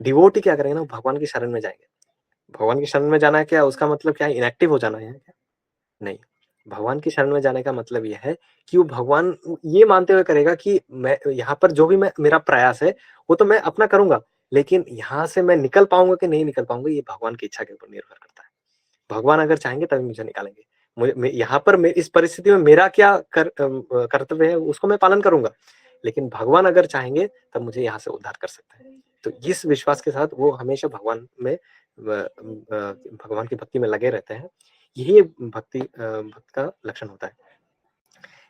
डिवोटी क्या करेंगे ना, भगवान की शरण में जाएंगे। भगवान की शरण में जाना है क्या, उसका मतलब क्या है, इनएक्टिव हो जाना है क्या? नहीं, भगवान की शरण में जाने का मतलब यह है कि वो भगवान ये मानते हुए करेगा कि मैं यहाँ पर जो भी मैं मेरा प्रयास है वो तो मैं अपना करूंगा, लेकिन यहाँ से मैं निकल पाऊंगा कि नहीं निकल पाऊंगा ये भगवान की इच्छा के ऊपर निर्भर करता है। भगवान अगर चाहेंगे तभी मुझे निकालेंगे। यहाँ पर इस परिस्थिति में मेरा क्या कर्तव्य है उसको मैं पालन करूंगा, लेकिन भगवान अगर चाहेंगे तब मुझे यहाँ से उद्धार कर सकते हैं। तो इस विश्वास के साथ वो हमेशा भगवान में भगवान की भक्ति में लगे रहते हैं। यही भक्त का लक्षण होता है।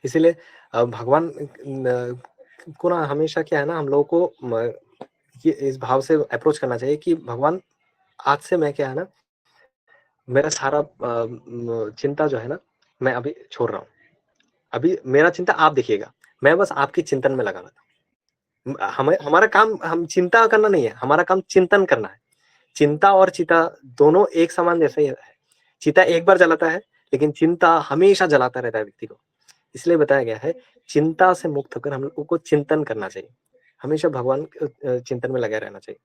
इसीलिए भगवान को ना हमेशा क्या है ना, हम लोगों को ये इस भाव से अप्रोच करना चाहिए कि भगवान आज से मैं क्या है ना, मेरा सारा चिंता जो है ना मैं अभी छोड़ रहा हूँ, अभी मेरा चिंता आप देखिएगा, मैं बस आपकी चिंतन में लगा रहता हूँ। हमारा काम हम चिंता करना नहीं है, हमारा काम चिंतन करना है। चिंता और चिता दोनों एक समान जैसे ही है। चिता एक बार जलाता है, लेकिन चिंता हमेशा जलाता रहता है व्यक्ति को। इसलिए बताया गया है चिंता से मुक्त होकर हम लोगों को चिंतन करना चाहिए, हमेशा भगवान चिंतन में लगे रहना चाहिए।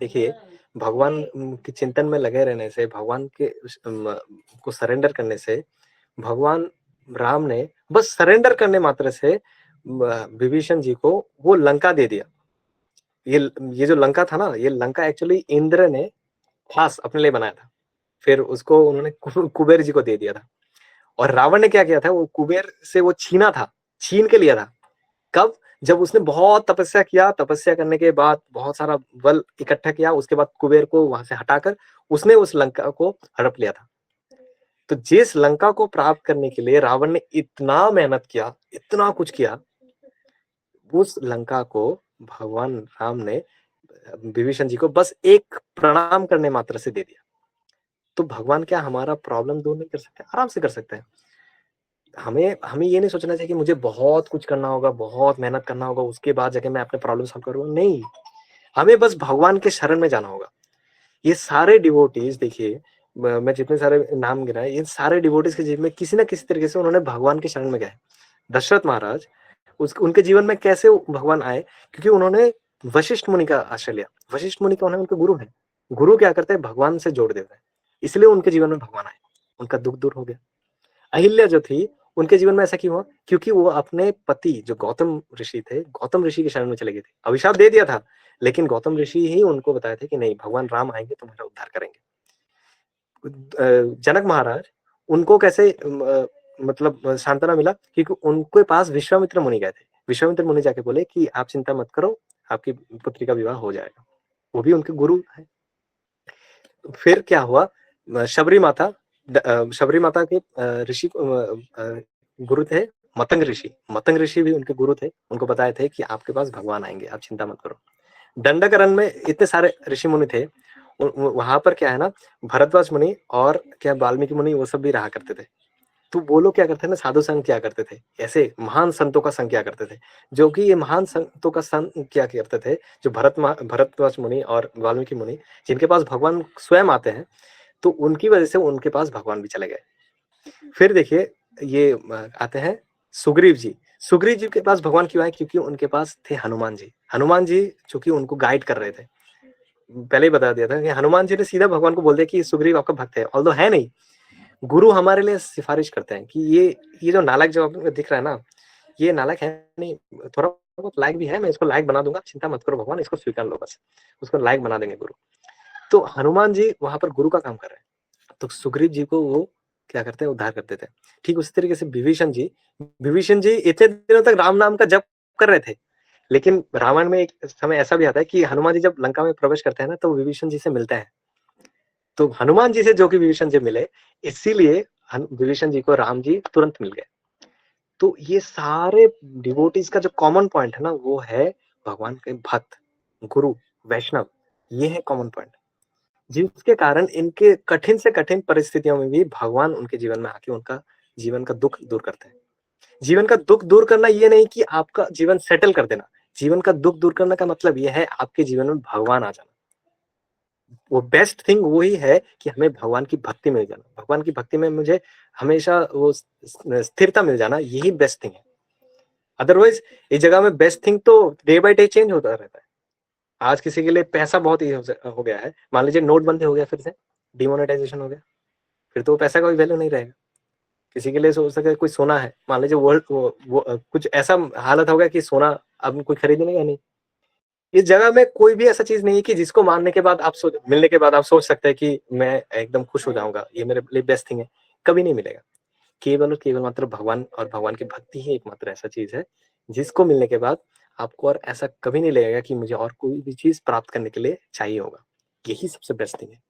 देखिए, भगवान के चिंतन में लगे रहने से, भगवान के को सरेंडर करने से, भगवान राम ने बस सरेंडर करने मात्र से विभीषण जी को वो लंका दे दिया। ये जो लंका था ना, ये लंका एक्चुअली इंद्र ने खास अपने लिए बनाया था, फिर उसको उन्होंने कुबेर जी को दे दिया था। और रावण ने क्या किया था, वो कुबेर से वो छीना था, छीन के लिया था। कब? जब उसने बहुत तपस्या किया, तपस्या करने के बाद बहुत सारा बल इकट्ठा किया, उसके बाद कुबेर को वहां से हटाकर उसने उस लंका को हड़प लिया था। तो जिस लंका को प्राप्त करने के लिए रावण ने इतना मेहनत किया, इतना कुछ किया, उस लंका को भगवान राम ने विभीषण जी को बस एक प्रणाम करने मात्र से दे दिया। तो भगवान क्या हमारा प्रॉब्लम दूर नहीं कर सकते? आराम से कर सकते हैं। हमें ये नहीं सोचना चाहिए कि मुझे बहुत कुछ करना होगा, बहुत मेहनत करना होगा, उसके बाद जाके मैं अपने प्रॉब्लम सॉल्व करूंगा। नहीं, हमें बस भगवान के शरण में जाना होगा। ये सारे डिवोटीज देखिए, मैं जितने सारे नाम गिनाए, ये सारे डिवोटीज के जीवन में किसी ना किसी तरीके से उन्होंने भगवान के शरण में गए। दशरथ महाराज, उनके जीवन में कैसे भगवान आए? क्योंकि उन्होंने वशिष्ठ मुनि का आश्रय लिया। वशिष्ठ मुनि कौन है? उनके गुरु हैं। गुरु क्या करते हैं? भगवान से जोड़ देते हैं, इसलिए उनके जीवन में भगवान आए, उनका दुख दूर हो गया। अहिल्या जो थी, उनके जीवन में ऐसा क्यों हुआ? क्योंकि वो अपने पति जो गौतम ऋषि थे, गौतम ऋषि की शरण में चले गए थे। अभिशाप दे दिया था, लेकिन गौतम ऋषि ही उनको बताए थे कि नहीं, भगवान राम आएंगे, तुम्हारा उद्धार करेंगे। जनक महाराज उनको कैसे मतलब सांत्वना मिला? क्योंकि उनके पास विश्वामित्र मुनि गए थे। विश्वामित्र मुनि जाके बोले कि आप चिंता मत करो, आपकी पुत्री का विवाह हो जाएगा। वो भी उनके गुरु है। फिर क्या हुआ? शबरी माता के ऋषि गुरु थे मतंग ऋषि। मतंग ऋषि भी उनके गुरु थे। उनको बताए थे कि आपके पास भगवान आएंगे, आप चिंता मत करो। दंडकरण में इतने सारे ऋषि मुनि थे, वहां पर क्या है ना, भरद्वाज मुनि और क्या वाल्मीकि मुनि वो सब भी रहा करते थे। तो वो लोग क्या करते थे ना, साधु संग क्या करते थे, ऐसे महान संतों का संग क्या करते थे, जो कि ये महान संतों का संग क्या करते थे, जो भरद्वाज मुनि और वाल्मीकि मुनि, जिनके पास भगवान स्वयं आते हैं, तो उनकी वजह से उनके पास भगवान भी चले गए। फिर देखिए ये आते हैं सुग्रीव जी। सुग्रीव जी के पास भगवान क्यों आए? क्योंकि उनके पास थे हनुमान जी। हनुमान जी जो कि उनको गाइड कर रहे थे। पहले ही बता दिया था कि हनुमान जी ने सीधा भगवान को बोल दिया कि सुग्रीव आपका भक्त है, ऑल्दो है नहीं। गुरु हमारे लिए सिफारिश करते हैं कि ये जो नालायक जो आपको दिख रहा है ना, ये नालायक है नहीं, थोड़ा बहुत लायक भी है, मैं इसको लायक बना दूंगा, चिंता मत करो भगवान, इसको स्वीकार लो, बस उसको लायक बना देंगे गुरु। तो हनुमान जी वहां पर गुरु का काम कर रहे हैं, तो सुग्रीव जी को वो क्या करते हैं, उद्धार करते थे। ठीक उसी तरीके से विभीषण जी इतने दिनों तक राम नाम का जप कर रहे थे, लेकिन रामायण में एक समय ऐसा भी आता है कि हनुमान जी जब लंका में प्रवेश करते हैं ना, तो विभीषण जी से मिलते हैं। तो हनुमान जी से जो कि विभीषण जी मिले, इसीलिए विभीषण जी को राम जी तुरंत मिल गए। तो ये सारे डिवोटीज का जो कॉमन पॉइंट है ना, वो है भगवान के भक्त, गुरु, वैष्णव। ये है कॉमन पॉइंट, जिसके कारण इनके कठिन से कठिन परिस्थितियों में भी भगवान उनके जीवन में आके उनका जीवन का दुख दूर करते हैं। जीवन का दुख दूर करना ये नहीं कि आपका जीवन सेटल कर देना। जीवन का दुख दूर करने का मतलब ये है आपके जीवन में भगवान आ जाना। वो बेस्ट थिंग वही है कि हमें भगवान की भक्ति मिल जाना। भगवान की भक्ति में मुझे हमेशा वो स्थिरता मिल जाना, यही बेस्ट थिंग है। अदरवाइज इस जगह में बेस्ट थिंग तो डे बाय डे चेंज होता रहता है। आज किसी के लिए पैसा बहुत ही हो गया है, मान लीजिए नोटबंदी हो गया, फिर से डिमोनेटाइजेशन हो गया, फिर तो पैसा का भी वैल्यू नहीं रहेगा। किसी के लिए हो सके कोई सोना है, मान लीजिए वो कुछ ऐसा हालत हो गया कि सोना अब कोई खरीदने का नहीं। इस जगह में कोई भी ऐसा चीज नहीं है कि जिसको मानने के बाद आप मिलने के बाद आप सोच सकते हैं कि मैं एकदम खुश हो जाऊंगा, ये मेरे लिए बेस्ट थिंग है। कभी नहीं मिलेगा। केवल और केवल मात्र भगवान और भगवान की भक्ति ही एकमात्र ऐसा चीज है जिसको मिलने के बाद आपको और ऐसा कभी नहीं लगेगा कि मुझे और कोई भी चीज प्राप्त करने के लिए चाहिए होगा। यही सबसे बेस्ट थिंग है।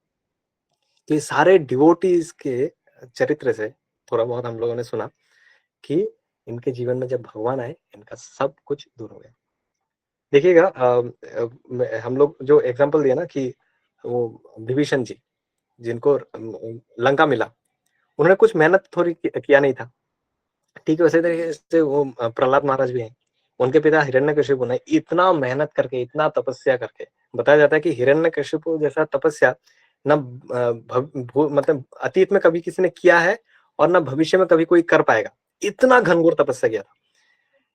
तो ये सारे डिवोटीज के चरित्र से थोड़ा बहुत हम लोगों ने सुना कि इनके जीवन में जब भगवान आए, इनका सब कुछ दूर हो गया। देखिएगा हम लोग जो एग्जांपल दिया ना कि वो विभीषण जी जिनको लंका मिला, उन्होंने कुछ मेहनत थोड़ी किया नहीं था। ठीक है, वैसे तरीके से वो प्रहलाद महाराज भी हैं। उनके पिता हिरण्यकशिपु ने इतना मेहनत करके, इतना तपस्या करके, बताया जाता है कि हिरण्यकशिपु जैसा तपस्या न मतलब अतीत में कभी किसी ने किया है और न भविष्य में कभी कोई कर पाएगा। इतना घनघोर तपस्या किया था।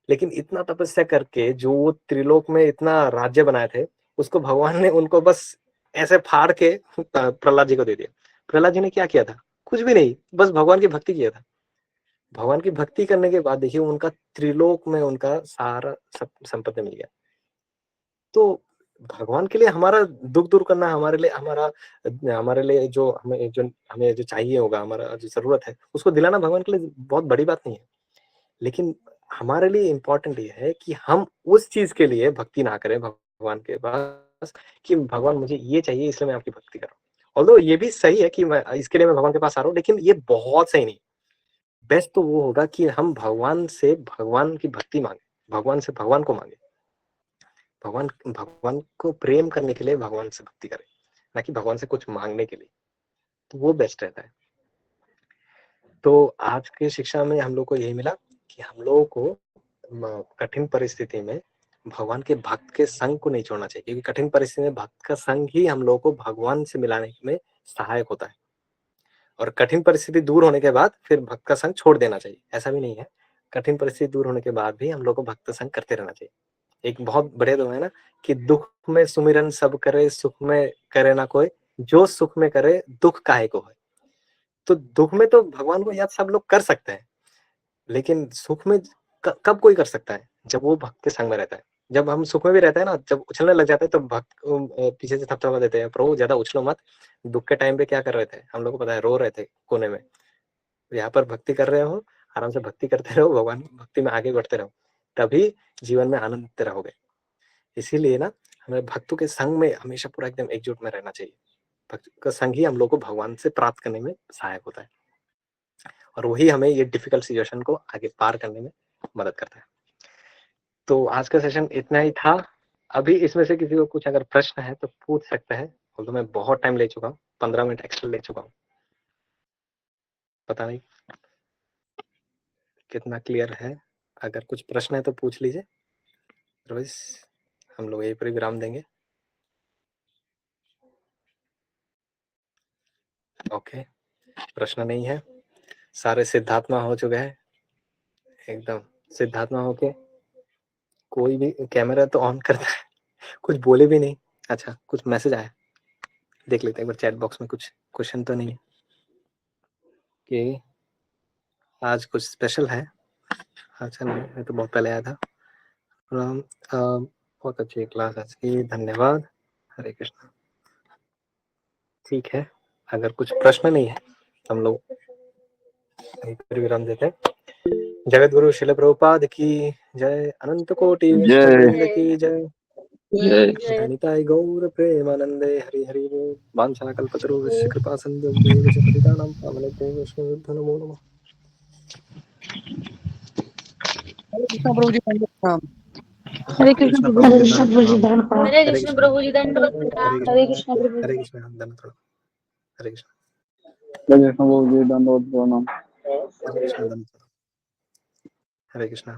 लेकिन इतना तपस्या करके जो वो त्रिलोक में इतना राज्य बनाए थे, उसको भगवान ने उनको बस ऐसे फाड़ के प्रहलाद जी को दे दिया। प्रहलाद जी ने क्या किया था? कुछ भी नहीं, बस भगवान की भक्ति किया था। भगवान की भक्ति करने के बाद देखिए उनका त्रिलोक में उनका सारा सब संपत्ति मिल गया। तो भगवान के लिए हमारा दुख दूर करना, हमारे लिए जो हमें जो चाहिए होगा, हमारा जो जरूरत है, उसको दिलाना भगवान के लिए बहुत बड़ी बात नहीं है। लेकिन हमारे लिए इम्पोर्टेंट ये है कि हम उस चीज के लिए भक्ति ना करें भगवान के पास कि भगवान मुझे ये चाहिए इसलिए मैं आपकी भक्ति कर रहा हूँ। ऑल्दो ये भी सही है कि मैं इसके लिए मैं भगवान के पास आ रहा हूँ, लेकिन ये बहुत सही नहीं। बेस्ट तो वो होगा कि हम भगवान से भगवान की भक्ति मांगे, भगवान से भगवान को मांगे, भगवान को प्रेम करने के लिए भगवान से भक्ति करें, ना कि भगवान से कुछ मांगने के लिए। तो वो बेस्ट रहता है। तो आज की शिक्षा में हम लोग को यही मिला कि हम लोगों को कठिन परिस्थिति में भगवान के भक्त के संग को नहीं छोड़ना चाहिए, क्योंकि कठिन परिस्थिति में भक्त का संग ही हम लोगों को भगवान से मिलाने में सहायक होता है। और कठिन परिस्थिति दूर होने के बाद फिर भक्त का संग छोड़ देना चाहिए, ऐसा भी नहीं है। कठिन परिस्थिति दूर होने के बाद भी हम लोग को भक्त संग करते रहना चाहिए। एक बहुत बढ़िया दोहा है ना कि दुख में सुमिरन सब करे, सुख में करे ना कोई, जो सुख में करे दुख काहे को है। तो दुख में तो भगवान को याद सब लोग कर सकते हैं, लेकिन सुख में कब कोई कर सकता है? जब वो भक्त के संग में रहता है। जब हम सुख में भी रहते हैं ना, जब उछलने लग जाते हैं तो भक्त पीछे से थपथपा देते हैं, प्रभु ज्यादा उछलो मत। दुख के टाइम पे क्या कर रहे थे हम लोग को पता है, रो रहे थे कोने में। यहाँ पर भक्ति कर रहे हो, आराम से भक्ति करते रहो, भगवान भक्ति में आगे बढ़ते रहो, तभी जीवन में आनंद रहोगे। इसीलिए ना हमें भक्तों के संग में हमेशा पूरा एकदम एकजुट में रहना चाहिए। भक्त का संग ही हम लोग को भगवान से प्राप्त करने में सहायक होता है, और वही हमें ये डिफिकल्ट सिचुएशन को आगे पार करने में मदद करता है। तो आज का सेशन इतना ही था। अभी इसमें से किसी को कुछ अगर प्रश्न है तो पूछ सकते हैं। तो मैं बहुत टाइम ले चुका हूँ, 15 मिनट एक्स्ट्रा ले चुका हूँ। पता नहीं कितना क्लियर है। अगर कुछ प्रश्न है तो पूछ लीजिए, अदरवाइज हम लोग यही पर विराम देंगे। ओके, प्रश्न नहीं है। सारे सिद्धात्मा हो चुके हैं, एकदम सिद्धात्मा होके। कोई भी कैमरा तो ऑन करता है, कुछ बोले भी नहीं। अच्छा, कुछ मैसेज आया, देख लेते हैं एक बार चैट बॉक्स में। कुछ क्वेश्चन तो नहीं है कि आज कुछ स्पेशल है? अच्छा नहीं, मैं तो बहुत पहले आया था। बहुत अच्छी क्लास आज की, धन्यवाद। हरे कृष्णा। ठीक है, अगर कुछ प्रश्न नहीं है हम लोग विराम देते हैं। जगत गुरु शिल प्रभुपाद की जय, अनंत कोटि वैष्णववृंद की जय। जय निताय गौर प्रेमानंदे हरि हरि बोल। वाञ्छा कल्पतरुभ्यश्च कृपा सिन्धुभ्येव च पतितानां पावनेभ्यो वैष्णवेभ्यो नमो नमः। हरे कृष्णा प्रभु जी, दंडवत प्रणाम। हरे कृष्ण प्रभु जी धन्यवाद। हरे कृष्ण प्रभु जी दंडवत प्रणाम। हरे कृष्ण प्रभु जी। हरे कृष्ण दंडवत प्रणाम। हरे कृष्ण। जय कृष्ण प्रभु जी, दंडवत प्रणाम। हरे कृष्ण दंडवत प्रणाम। हरे कृष्ण।